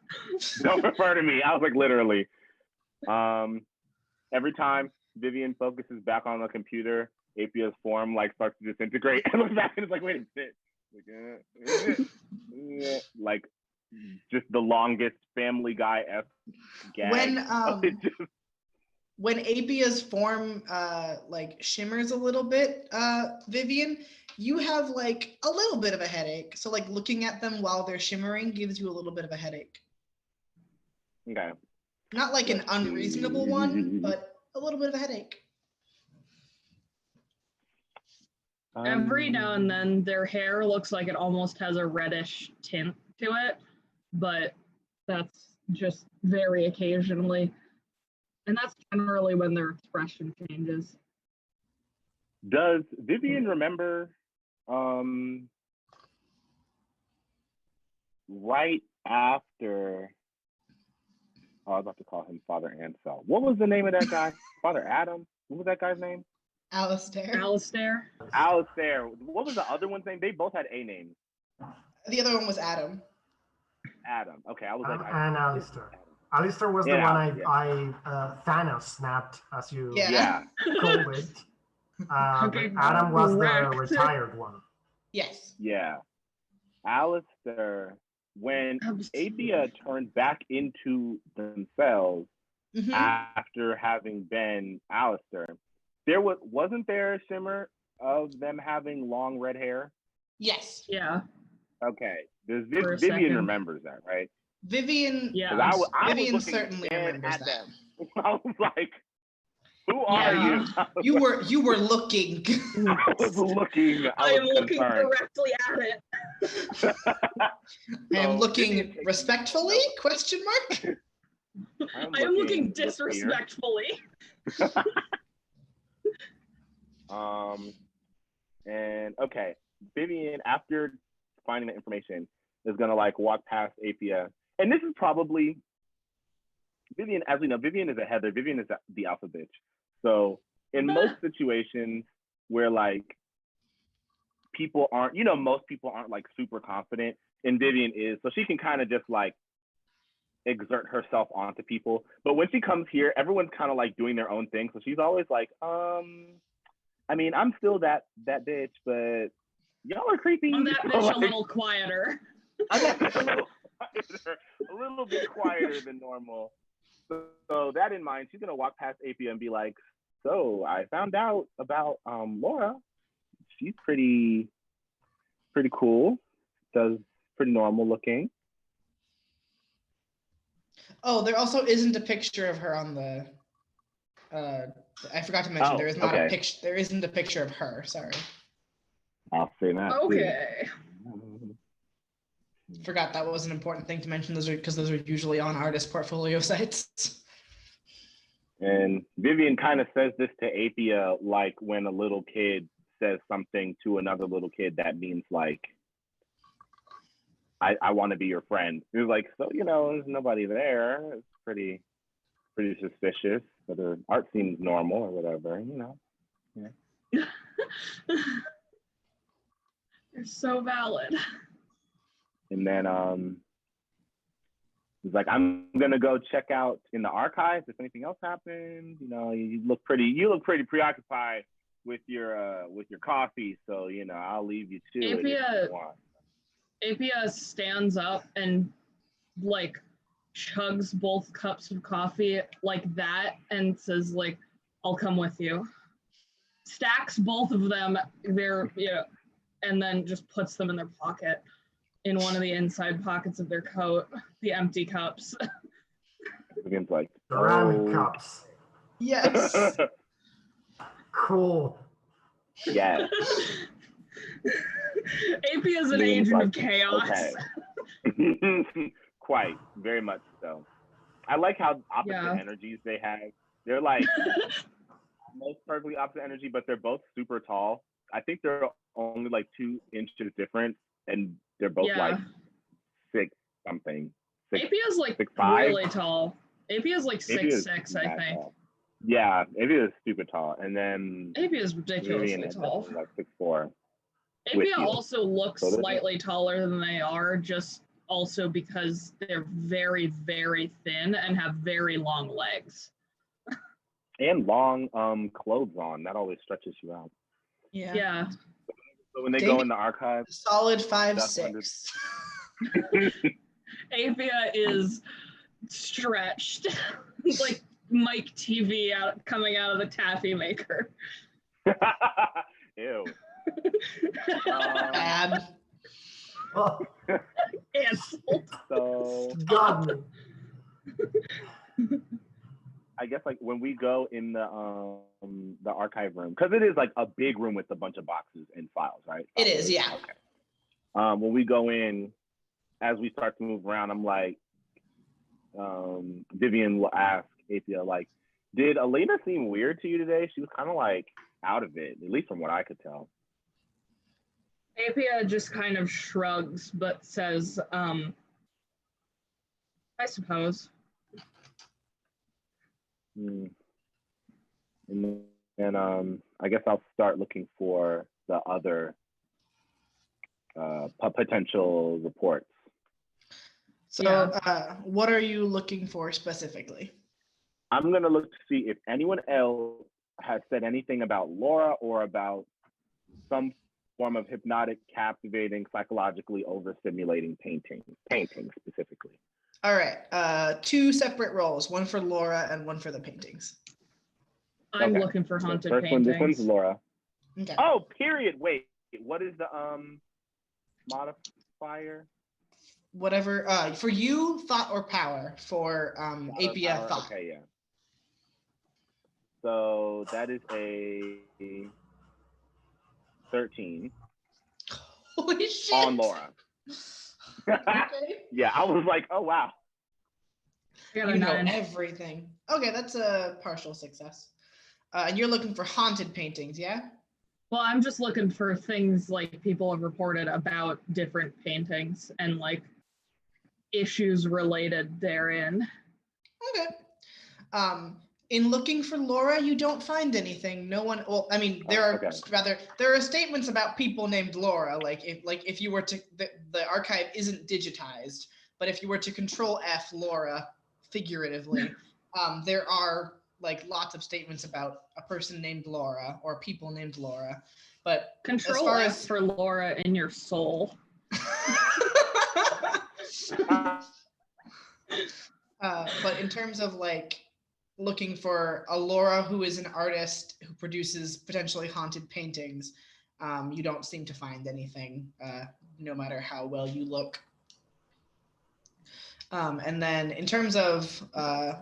Don't refer to me. I was like, literally. Every time Vivian focuses back on the computer, Apia's form like starts to disintegrate and looks back and it's like, wait, it's it. Like just the longest Family Guy-esque gag. When Apia's form like shimmers a little bit, Vivian, you have like a little bit of a headache. So like looking at them while they're shimmering gives you a little bit of a headache. Okay. Not like an unreasonable one, but a little bit of a headache. Every now and then their hair looks like it almost has a reddish tint to it, but that's just very occasionally. And that's generally when their expression changes. Does Vivian remember right after, I was about to call him Father Ansel. What was the name of that guy? Father Adam? What was that guy's name? Alistair. Alistair. What was the other one's name? They both had A names. The other one was Adam. Adam. Okay, I was like. And Alistair. Alistair was the one I Thanos snapped, as you called it. Adam was the retired one. Yes. Yeah. Alistair, when Apia turned back into themselves after having been Alistair, wasn't there a shimmer of them having long red hair? Yes. Yeah. Okay. Vivian remembers that, right? Vivian, Vivian certainly remembers that. I was like, who are you? You were looking. I was looking. I am looking directly at it. I am looking respectfully? Question mark. I am looking disrespectfully. And okay, Vivian, after finding the information, is gonna like walk past Apia. And this is probably Vivian, as we know, Vivian is a Heather. Vivian is the alpha bitch. So in most situations where like people aren't, most people aren't like super confident, and Vivian is, so she can kind of just like exert herself onto people. But when she comes here, everyone's kind of like doing their own thing. So she's always like, I mean, I'm still that bitch, but y'all are creepy. I'm that bitch like, a little quieter. A little bit quieter than normal. So that in mind, she's gonna walk past Apia and be like, so I found out about Laura. She's pretty cool. Does pretty normal looking. Oh, there also isn't a picture of her on the I forgot to mention there is not a picture. There isn't a picture of her. Sorry. I'll say that. Okay. Forgot that was an important thing to mention. Those are usually on artist portfolio sites. And Vivian kind of says this to Apia like when a little kid says something to another little kid that means like, I want to be your friend. He was like, so, there's nobody there. It's pretty suspicious, but the art seems normal or whatever, Yeah. You're so valid. And then he's like, I'm gonna go check out in the archives if anything else happened. You look pretty preoccupied with your coffee, so I'll leave you to it if you want. Apia stands up and like chugs both cups of coffee like that and says like, I'll come with you. Stacks both of them there, and then just puts them in their pocket in one of the inside pockets of their coat, the empty cups. Again's like ceramic cups. Yes. Cool. Yes. Apia is an agent of chaos. Okay. Quite, very much so. I like how opposite energies they have. They're like almost perfectly opposite energy, but they're both super tall. I think they're only like 2 inches different, and they're both like 6 something. Apia is like 6'5". really tall. Apia is like 6'6", I think. Tall. Yeah, Apia is super tall, and then Apia is ridiculously tall. Like 6'4". Apia also looks slightly taller than they are, just also because they're very, very thin and have very long legs. And long clothes on. That always stretches you out. Yeah. So when they go in the archive, solid 5'6". Apia is stretched like Mike TV coming out of the taffy maker. Ew. Bad. Canceled. So Got me. I guess like when we go in the archive room, because it is like a big room with a bunch of boxes and files, right? It is, yeah. Okay. When we go in, as we start to move around, I'm like, Vivian will ask Apia, like, did Elena seem weird to you today? She was kind of like out of it, at least from what I could tell. Apia just kind of shrugs, but says, I suppose. And then I guess I'll start looking for the other potential reports. So what are you looking for specifically? I'm going to look to see if anyone else has said anything about Laura or about some form of hypnotic, captivating, psychologically overstimulating painting specifically. All right, 2 separate roles, one for Laura and one for the paintings. I'm looking for haunted paintings. This one's Laura. Okay. Oh, period. Wait, what is the modifier? Whatever, for you, thought or power. For Apia, thought. Okay, yeah. So that is a 13. Holy shit. On Laura. Okay. Yeah, I was like, oh wow. You know everything. Okay, that's a partial success. And you're looking for haunted paintings, yeah? Well, I'm just looking for things like people have reported about different paintings and like issues related therein. Okay. In looking for Laura, you don't find anything. No one. Well, I mean, there are statements about people named Laura. Like if you were to the archive isn't digitized, but if you were to Control F Laura figuratively, there are like lots of statements about a person named Laura or people named Laura. But Control F for Laura in your soul. But in terms of like looking for a Laura who is an artist who produces potentially haunted paintings, you don't seem to find anything, no matter how well you look. And then in terms of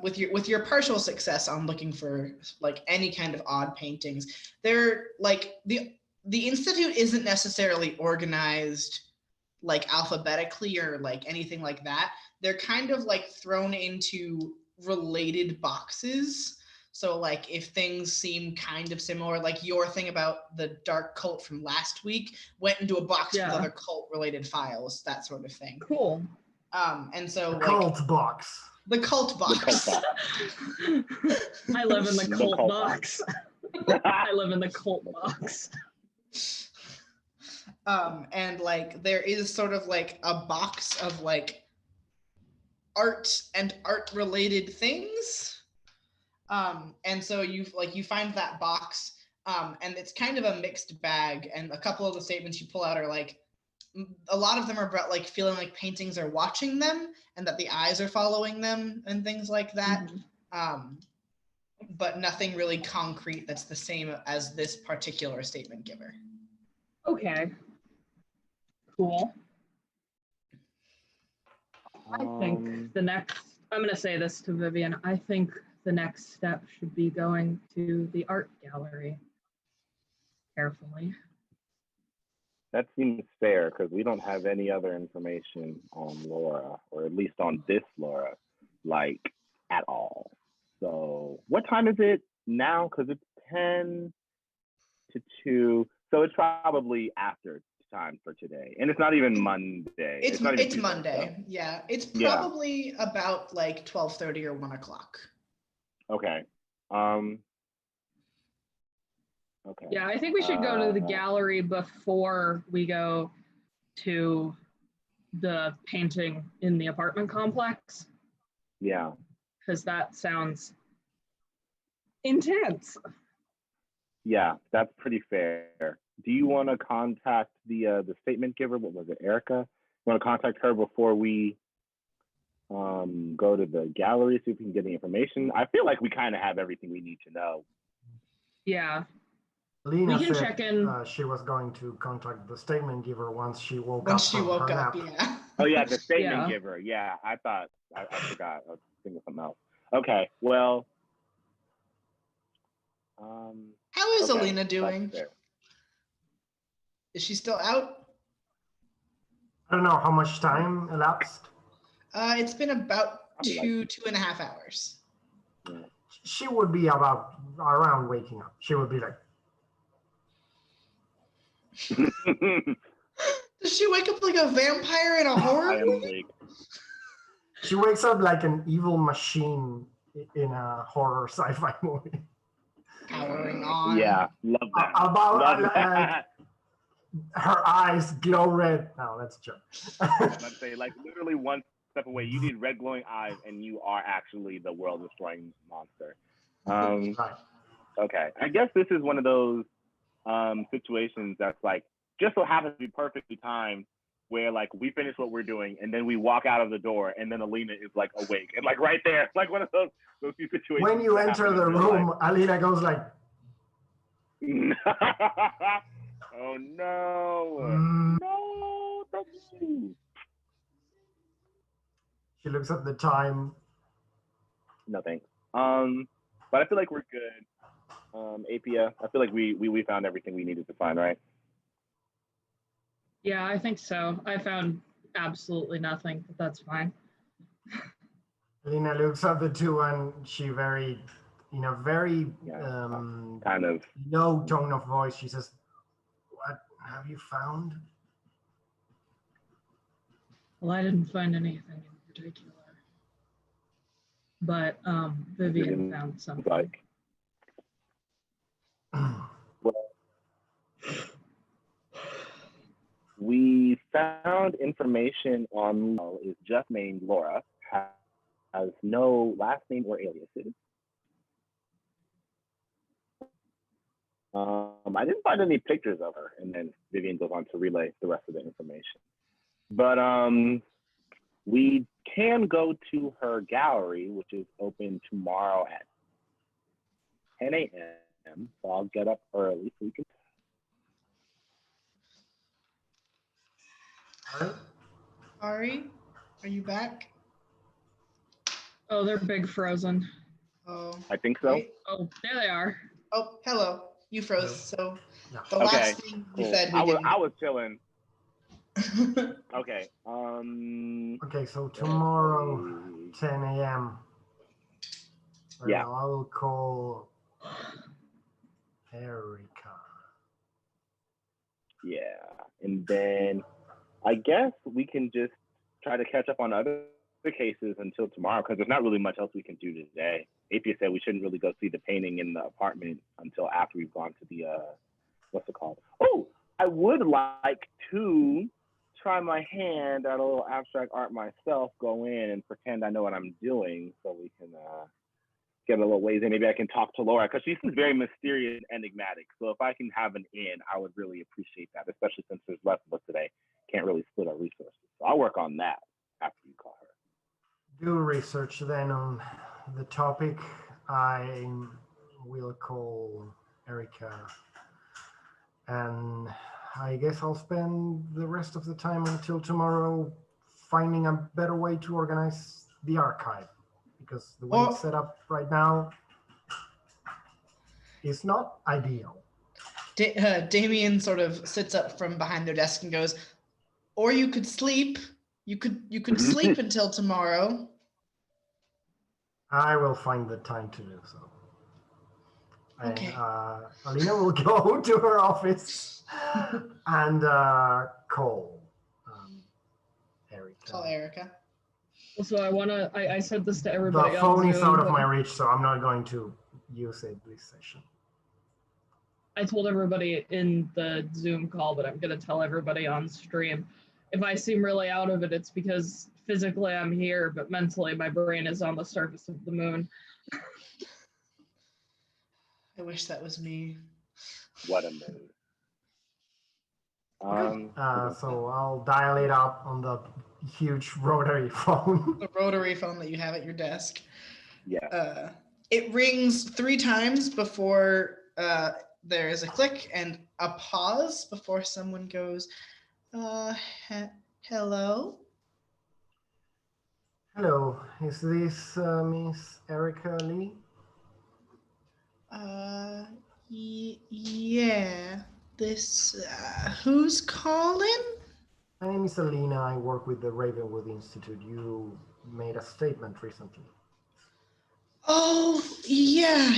with your partial success on looking for like any kind of odd paintings, they're like the Institute isn't necessarily organized like alphabetically or like anything like that. They're kind of like thrown into related boxes. So like if things seem kind of similar, like your thing about the dark cult from last week went into a box with other cult related files, that sort of thing. Cool. And so the cult box. The cult box. The cult box. I live in the cult box. I live in the cult box. And like there is sort of like a box of like art and art related things. And so you find that box, and it's kind of a mixed bag. And a couple of the statements you pull out are like, a lot of them are about like feeling like paintings are watching them and that the eyes are following them and things like that. Mm-hmm. But nothing really concrete that's the same as this particular statement giver. Okay. Cool. I think I'm going to say this to Vivian, I think the next step should be going to the art gallery carefully. That seems fair because we don't have any other information on Laura, or at least on this Laura, like at all. So what time is it now? Because it's 10 to 2. So it's probably after time for today. And it's not even Monday. It's Tuesday, Monday. So. Yeah. It's probably about like 12:30 or 1 o'clock. Okay. Okay. Yeah, I think we should go to the gallery before we go to the painting in the apartment complex. Yeah. Because that sounds intense. Yeah, that's pretty fair. Do you want to contact the statement giver? What was it, Erica? You want to contact her before we go to the gallery, see if we can get the information? I feel like we kind of have everything we need to know. Yeah. Lena we can said check in. She was going to contact the statement giver once she woke up. Once she woke up, yeah. Oh yeah, the statement giver. Yeah, I forgot. I was thinking of something else. Okay, well. How is Alina doing? Is she still out? I don't know how much time elapsed. It's been about 2.5 hours. Yeah. She would be around waking up. She would be like. Does she wake up like a vampire in a horror movie? She wakes up like an evil machine in a horror sci-fi movie. Powering on. Yeah, love that. Her eyes glow red. No, that's a joke. Let's say like literally one step away. You need red glowing eyes, and you are actually the world destroying monster. Right. Okay, I guess this is one of those situations that's like just so happens to be perfectly timed, where like we finish what we're doing and then we walk out of the door and then Alina is like awake and like right there, like one of those few situations. When you enter the room, Alina goes like, "Oh no, no, that's you." She looks at the time. Nothing. But I feel like we're good. PbtA, I feel like we found everything we needed to find, right? Yeah, I think so. I found absolutely nothing, but that's fine. Alina looks at the two and she in a very kind of low tone of voice, she says, "What have you found?" Well, I didn't find anything in particular, but Vivian found something. Like, well, we found information on is just named Laura, has no last name or aliases. I didn't find any pictures of her, and then Vivian goes on to relay the rest of the information. But we can go to her gallery, which is open tomorrow at 10 a.m. So I'll get up early so we can. Ari, are you back? Oh, they're big frozen. Oh, I think so. Right. Oh, there they are. Oh, hello. You froze. So the okay, last thing you said, I was chilling. Okay. Okay, so tomorrow, 10 a.m. Very Yeah. well, I will call Erica. Yeah. And then I guess we can just try to catch up on other cases until tomorrow because there's not really much else we can do today. APA said we shouldn't really go see the painting in the apartment until after we've gone to the, what's it called? Oh, I would like to try my hand at a little abstract art myself, go in and pretend I know what I'm doing so we can get a little ways in. Maybe I can talk to Laura because she seems very mysterious and enigmatic. So if I can have an in, I would really appreciate that, especially since there's less of us today. Can't really split our resources. So I'll work on that after you call her. Do research then on the topic. I will call Erica, and I guess I'll spend the rest of the time until tomorrow finding a better way to organize the archive, because the way it's set up right now is not ideal. Damien sort of sits up from behind their desk and goes, "Or you could sleep. You could sleep until tomorrow." I will find the time to do so. Okay. And Alina will go to her office and call Erica. Call Erica. Also, I said this to The everybody on phone is Zoom, out of but my reach, so I'm not going to use it this session. I told everybody in the Zoom call, but I'm going to tell everybody on stream. If I seem really out of it, it's because physically I'm here, but mentally my brain is on the surface of the moon. I wish that was me. What a mood. So I'll dial it up on the huge rotary phone. The rotary phone that you have at your desk. Yeah. It rings 3 times before there is a click and a pause before someone goes, hello? Hello, is this Miss Erica Lee? Yeah. This, who's calling? My name is Alina. I work with the Ravenwood Institute. You made a statement recently. Oh, yeah.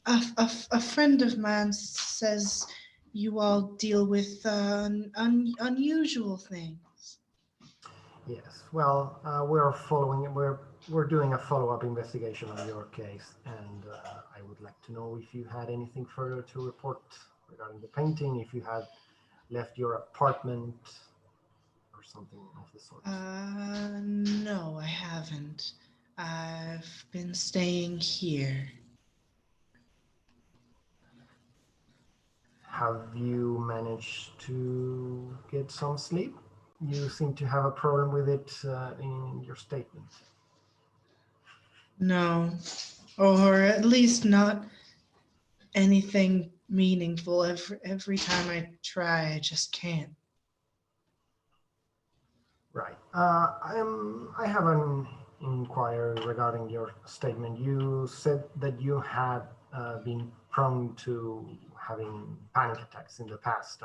A friend of mine says you all deal with unusual things. Yes. Well, we're doing a follow-up investigation on your case, and I would like to know if you had anything further to report regarding the painting, if you had left your apartment or something of the sort. No, I haven't. I've been staying here. Have you managed to get some sleep? You seem to have a problem with it in your statement. No, or at least not anything meaningful. Every time I try, I just can't. Right. I have an inquiry regarding your statement. You said that you had been prone to having panic attacks in the past.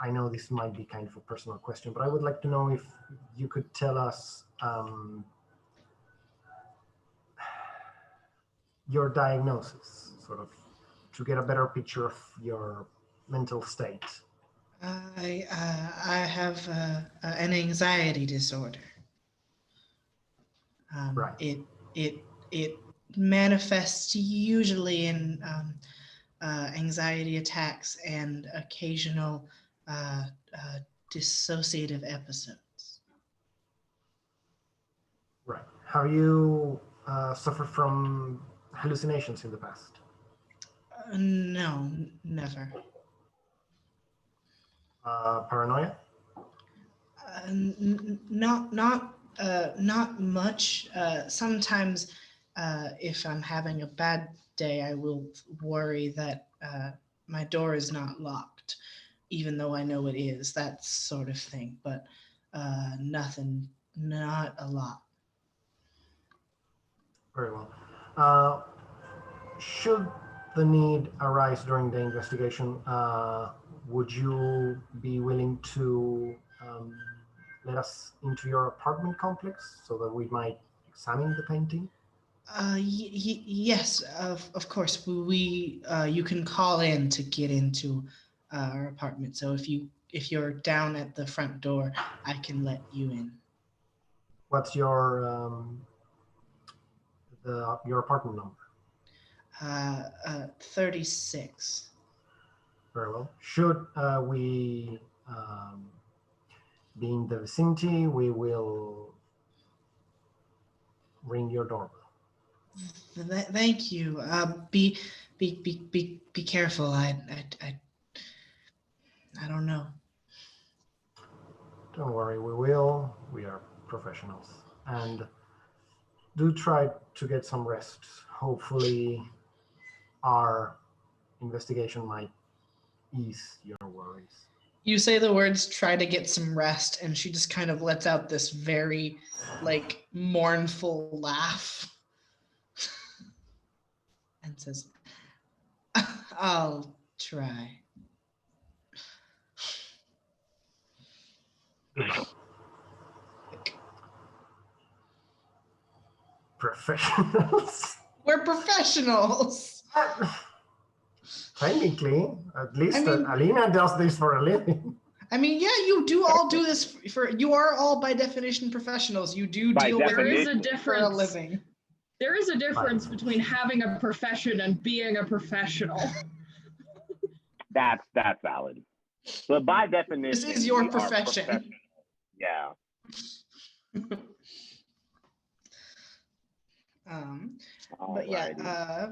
I know this might be kind of a personal question, but I would like to know if you could tell us your diagnosis, sort of, to get a better picture of your mental state. I have an anxiety disorder. Right. It manifests usually in anxiety attacks and occasional dissociative episodes. Right. Have you suffered from hallucinations in the past? No, never. Paranoia? Not much. Sometimes, if I'm having a bad day, I will worry that my door is not locked, even though I know it is. That sort of thing. But nothing. Not a lot. Very well. Should the need arise during the investigation, would you be willing to let us into your apartment complex so that we might examine the painting? Yes, of course. You can call in to get into our apartment. So if you're down at the front door, I can let you in. What's your your apartment number? 36. Very well. Should we be in the vicinity, we will ring your doorbell. Thank you. Be careful. I don't know. Don't worry, we will. We are professionals. And do try to get some rest. Hopefully our investigation might ease your worries. You say the words "try to get some rest," and she just kind of lets out this very, like, mournful laugh and says, "I'll try." Professionals. We're professionals. Technically, at least I mean- Alina does this for a living. I mean, yeah, you do all do this for. You are all by definition professionals. You do By deal There with is it a for a difference. living. There is a difference between having a profession and being a professional. That's valid. But by definition, This is your we are profession. professional. Yeah. But yeah,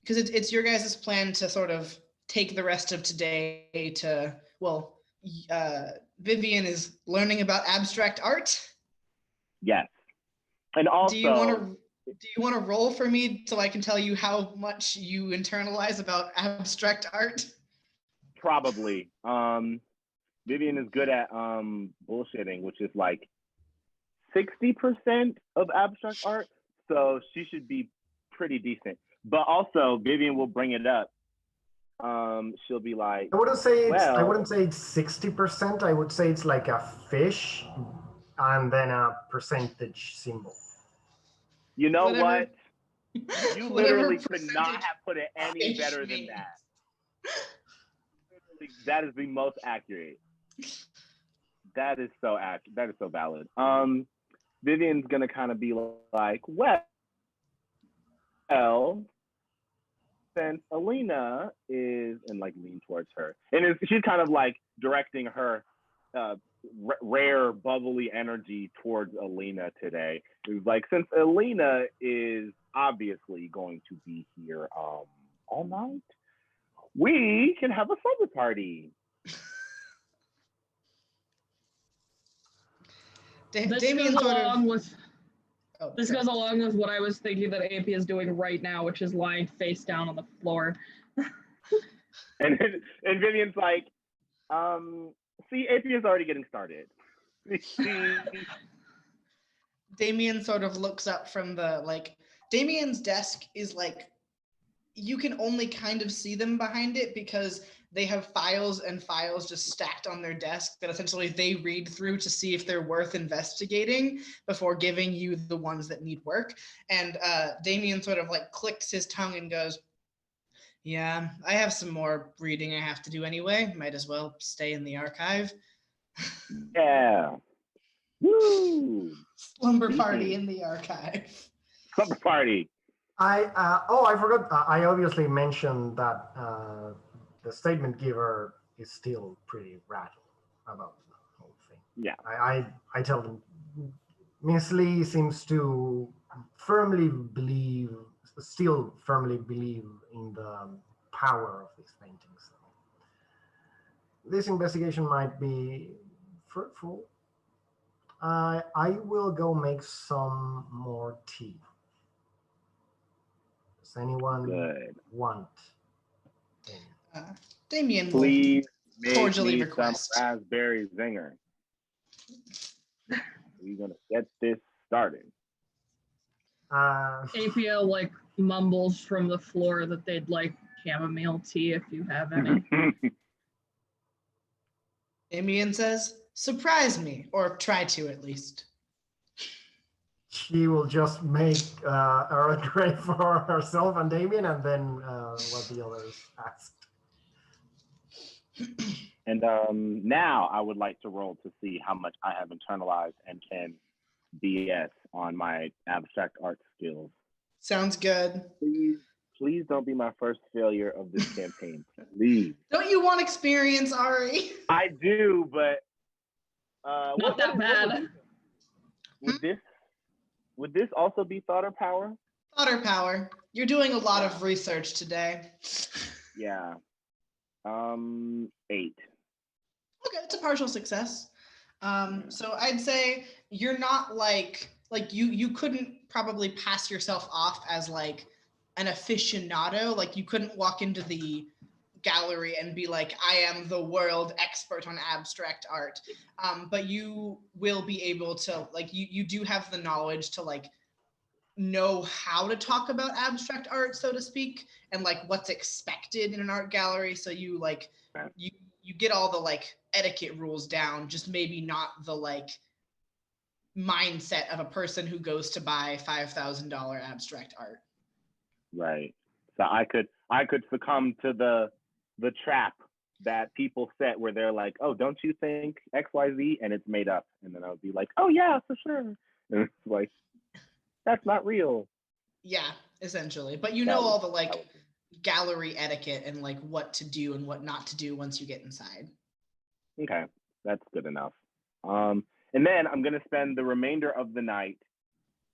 because it's your guys' plan to sort of take the rest of today to, well, Vivian is learning about abstract art. Yes. And also, Do you want to roll for me so I can tell you how much you internalize about abstract art? probably. Vivian is good at bullshitting, which is like 60% of abstract art. So she should be pretty decent. But also, Vivian will bring it up. She'll be like, I wouldn't say well, I wouldn't say it's 60%. I would say it's like a fish and then a percentage symbol. you know Whatever. what? You Whatever literally could not percentage have put it any fish better than means. that. Literally, that is the most accurate. That is so accurate. That is so valid. Vivian's gonna kind of be like, well, since Alina is, and like lean towards her, and she's kind of like directing her rare bubbly energy towards Alina today. It's like, since Alina is obviously going to be here all night, we can have a supper party. This Sorry. goes along with what I was thinking that AP is doing right now, which is lying face down on the floor. And Vivian's like, see, AP is already getting started. Damien sort of looks up from Damien's desk is like, you can only kind of see them behind it because they have files and files just stacked on their desk that essentially they read through to see if they're worth investigating before giving you the ones that need work. And Damien sort of like clicks his tongue and goes, yeah, I have some more reading I have to do anyway. Might as well stay in the archive. Yeah. Woo! Slumber party in the archive. Supper party. I forgot. I obviously mentioned that the statement giver is still pretty rattled about the whole thing. Yeah. I tell them Miss Lee seems to still firmly believe in the power of these paintings. This investigation might be fruitful. I will go make some more tea. Does anyone want any? Damien will Please make cordially me request. some raspberry zinger. We're gonna get this started. APL like mumbles from the floor that they'd like chamomile tea if you have any. Damien says, surprise me, or try to at least. she will just make Earl Grey for herself and Damien, and then what the others asked. And now I would like to roll to see how much I have internalized and can BS on my abstract art skills. Sounds good. Please don't be my first failure of this campaign. Please. Don't you want experience, Ari? I do, but Not that bad. Would this also be thought or power? Thought or power. You're doing a lot of research today. Yeah. 8. Okay, it's a partial success. So I'd say you're not like you couldn't probably pass yourself off as like an aficionado. Like you couldn't walk into the gallery and be like, I am the world expert on abstract art. But you will be able to like you do have the knowledge to like know how to talk about abstract art, so to speak, and like what's expected in an art gallery. So you like you get all the like etiquette rules down, just maybe not the like mindset of a person who goes to buy $5,000 abstract art. Right. So I could succumb to the trap that people set where they're like, oh, don't you think XYZ? And it's made up. And then I would be like, oh yeah, for sure. And it's like, that's not real. Yeah, essentially. But you know all the like gallery etiquette and like what to do and what not to do once you get inside. Okay, that's good enough. And then I'm gonna spend the remainder of the night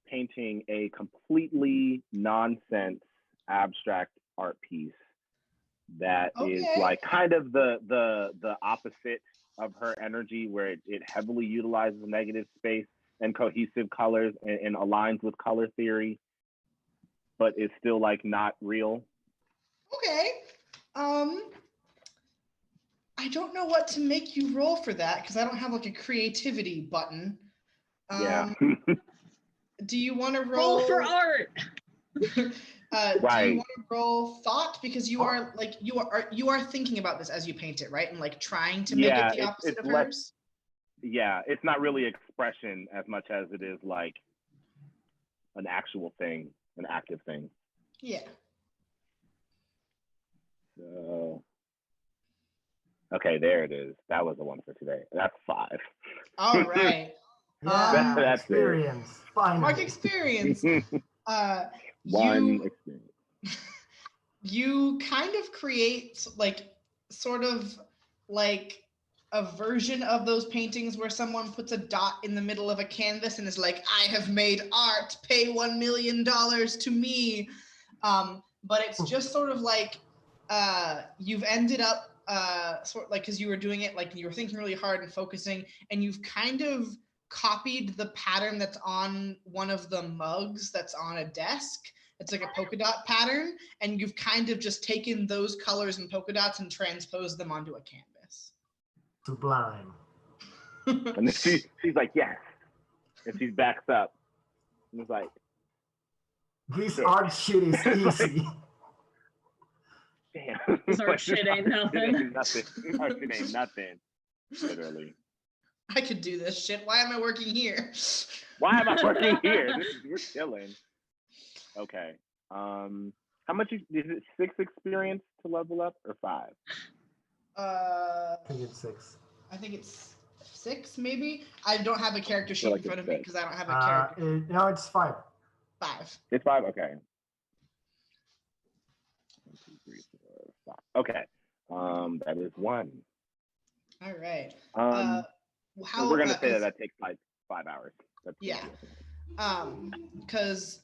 painting a completely nonsense abstract art piece that is like kind of the opposite of her energy, where it heavily utilizes negative space and cohesive colors and aligns with color theory, but it's still like not real. Okay. I don't know what to make you roll for that because I don't have like a creativity button. Yeah. Do you want to roll for art? Do you want to roll thought, because you are like you are thinking about this as you paint it, right? And like trying to make it the opposite of hers. Yeah, it's not really expression as much as it is like an actual thing, an active thing. Yeah. So, okay, there it is. That was the one for today. That's 5. All right. Yeah, that's experience. Finally. Mark experience. One experience. You kind of create like sort of like a version of those paintings where someone puts a dot in the middle of a canvas and is like, I have made art, pay $1 million to me. But it's just sort of like you've ended up sort of like, because you were doing it like you were thinking really hard and focusing, and you've kind of copied the pattern that's on one of the mugs that's on a desk. It's like a polka dot pattern, and you've kind of just taken those colors and polka dots and transposed them onto a canvas. Sublime. And then she's like, yes. And she backs up. And it's like, this art shit is easy. damn. This art shit ain't nothing. Art shit ain't nothing. Literally. I could do this shit. Why am I working here? Why am I working here? We're chilling. Okay. How much is it? 6 experience to level up or 5? I think it's 6. I think it's 6, maybe. I don't have a character sheet in front of me because I don't have a character. No, it's 5. 5. It's 5. Okay. 1, 2, 3, 4, 5. Okay. That is 1. All right. We're gonna say that takes like 5 hours. That's because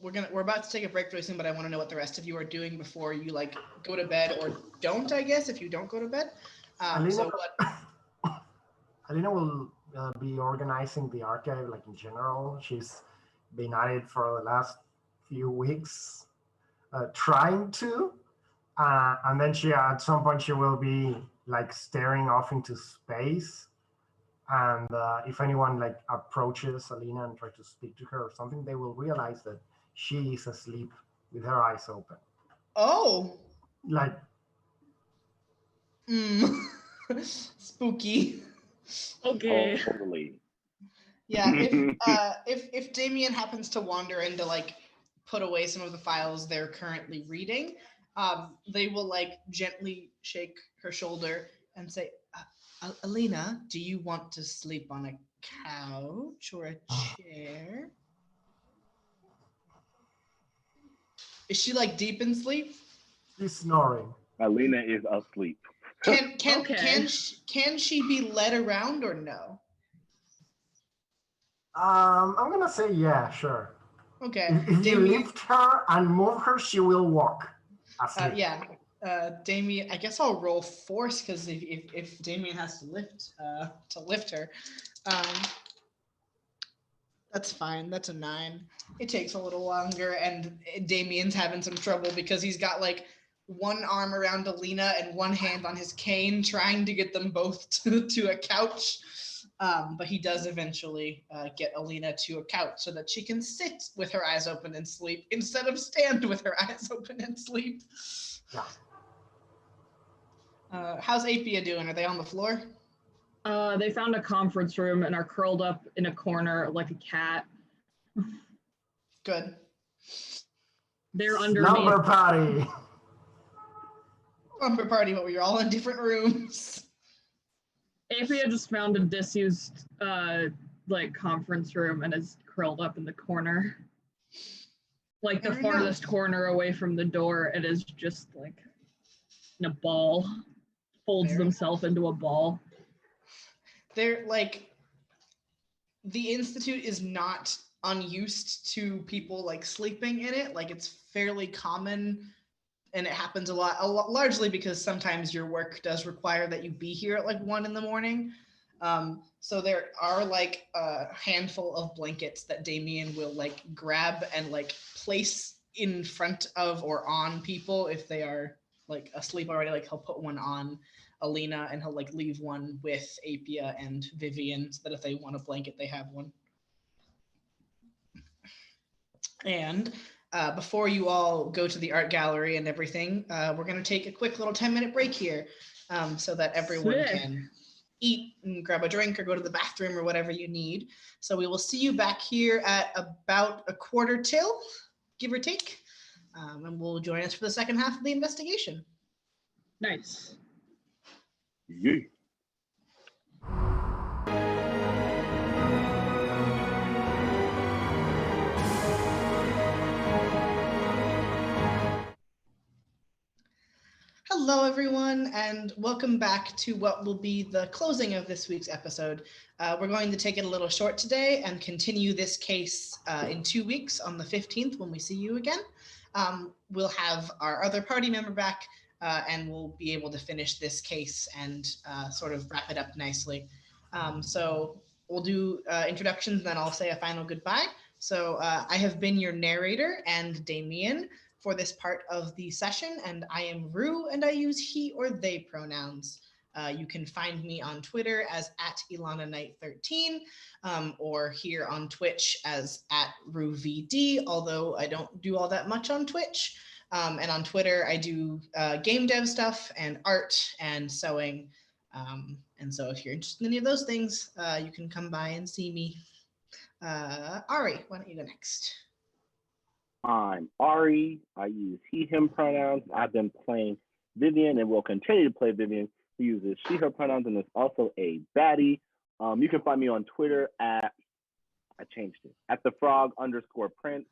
we're about to take a break really soon, but I want to know what the rest of you are doing before you like go to bed, or don't, I guess, if you don't go to bed. Alina will be organizing the archive like in general. She's been at it for the last few weeks, trying to, and then at some point she will be like staring off into space. And if anyone like approaches Alina and tries to speak to her or something, they will realize that she is asleep with her eyes open. Oh. Like. Spooky. Okay. Totally. Yeah, if Damien happens to wander in to like put away some of the files they're currently reading, they will like gently shake her shoulder and say, Alina, do you want to sleep on a couch or a chair? Is she like deep in sleep? She's snoring. Alina is asleep. Okay. Can she be led around or no? I'm gonna say yeah, sure. Okay. If you lift her and move her, she will walk. Asleep. Yeah. Damien, I guess I'll roll force because if Damien has to lift her, that's fine. That's a 9. It takes a little longer, and Damien's having some trouble because he's got like one arm around Alina and one hand on his cane, trying to get them both to a couch. But he does eventually get Alina to a couch so that she can sit with her eyes open and sleep instead of stand with her eyes open and sleep. Yeah. How's Apia doing? Are they on the floor? They found a conference room and are curled up in a corner like a cat. Good. They're underneath. Slumber party. Slumber party, but we're all in different rooms. Apia just found a disused like conference room and is curled up in the corner. Like the farthest corner away from the door, it is just like in a ball. Folds themselves into a ball. They're like, the Institute is not unused to people like sleeping in it. Like it's fairly common, and it happens a lot, largely because sometimes your work does require that you be here at like 1 a.m. So there are like a handful of blankets that Damien will like grab and like place in front of or on people if they are like asleep already. Like he'll put one on Alina and he'll like leave one with Apia and Vivian so that if they want a blanket, they have one. And before you all go to the art gallery and everything, we're going to take a quick little 10-minute break here so that everyone can eat and grab a drink or go to the bathroom or whatever you need. So we will see you back here at about 1:45, give or take, and we'll join us for the second half of the investigation. Nice. Yeah. Hello, everyone, and welcome back to what will be the closing of this week's episode. We're going to take it a little short today and continue this case in 2 weeks on the 15th when we see you again. We'll have our other party member back and we'll be able to finish this case and sort of wrap it up nicely. So we'll do introductions, and then I'll say a final goodbye. So I have been your narrator and Damien for this part of the session, and I am Rue, and I use he or they pronouns. You can find me on Twitter as @IlanaKnight13 or here on Twitch as @RueVD, although I don't do all that much on Twitch. And on Twitter, I do game dev stuff and art and sewing. And so if you're interested in any of those things, you can come by and see me. Ari, why don't you go next? I'm Ari. I use he, him pronouns. I've been playing Vivian and will continue to play Vivian, who uses she, her pronouns and is also a baddie. You can find me on Twitter I changed it, @thefrog_prince.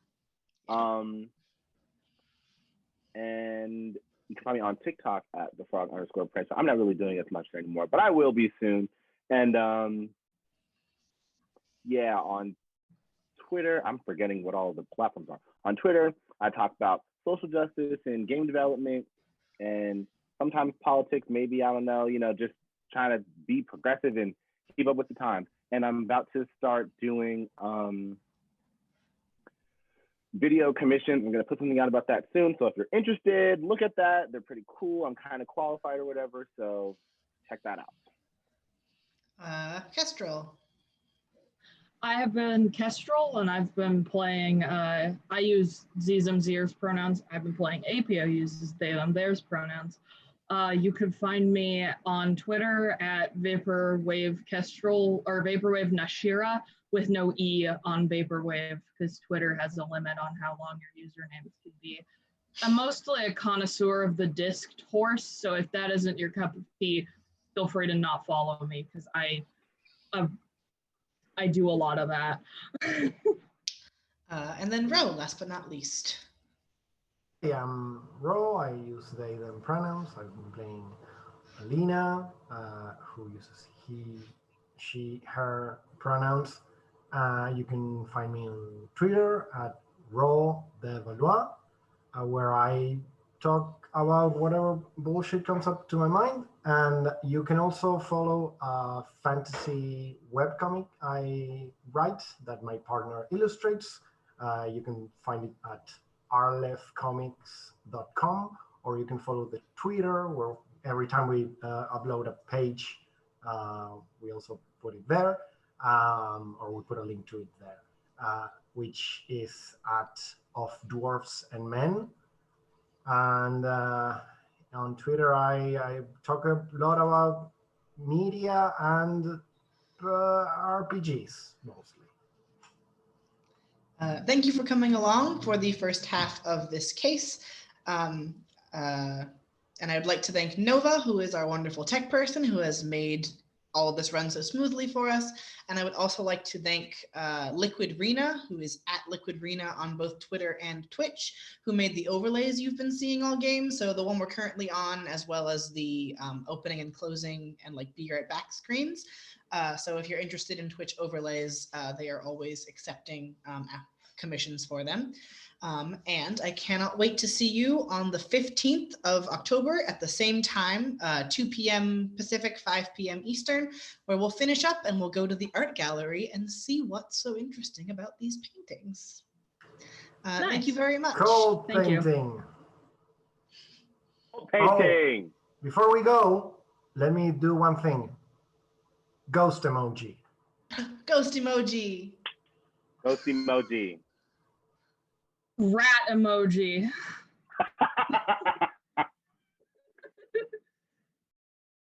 And you can find me on TikTok @thefrog_prince. I'm not really doing as much anymore, but I will be soon. And yeah, on Twitter, I'm forgetting what all the platforms are. On Twitter, I talk about social justice and game development and sometimes politics, maybe, I don't know, just trying to be progressive and keep up with the times. And I'm about to start doing video commissions. I'm going to put something out about that soon. So if you're interested, look at that. They're pretty cool. I'm kind of qualified or whatever. So check that out. Kestrel. I have been Kestrel, and I've been playing, I use Z's pronouns. I've been playing Apia, uses they, them, theirs pronouns. You can find me on Twitter @VaporwaveKestrel or Vaporwave Nashira. with no E on Vaporwave, because Twitter has a limit on how long your usernames can be. I'm mostly a connoisseur of the disked horse, so if that isn't your cup of tea, feel free to not follow me, because I do a lot of that. And then Ro, last but not least. Hey, I'm Ro. I use they, them pronouns. I've been playing Alina, who uses he, she, her pronouns. You can find me on Twitter at Ro de Valois, where I talk about whatever bullshit comes up to my mind. And you can also follow a fantasy webcomic I write that my partner illustrates. You can find it at arlefcomics.com, or you can follow the Twitter, where every time we upload a page, we also put it there, or we put a link to it there, which is at Of Dwarfs and Men. And on Twitter, I talk a lot about media and RPGs mostly. Thank you for coming along for the first half of this case. And I'd like to thank Nova, who is our wonderful tech person who has made all of this run so smoothly for us. And I would also like to thank Liquid Rena, who is at Liquid Rena on both Twitter and Twitch, who made the overlays you've been seeing all game. So the one we're currently on, as well as the opening and closing and like be right back screens. So if you're interested in Twitch overlays, they are always accepting commissions for them. And I cannot wait to see you on the 15th of October at the same time, 2 p.m. Pacific, 5 p.m. Eastern, where we'll finish up and we'll go to the art gallery and see what's so interesting about these paintings. Nice. Thank you very much. Cool Thank you. painting. Painting. Before we go, let me do one thing. Ghost emoji. Ghost emoji. Ghost emoji. Rat emoji.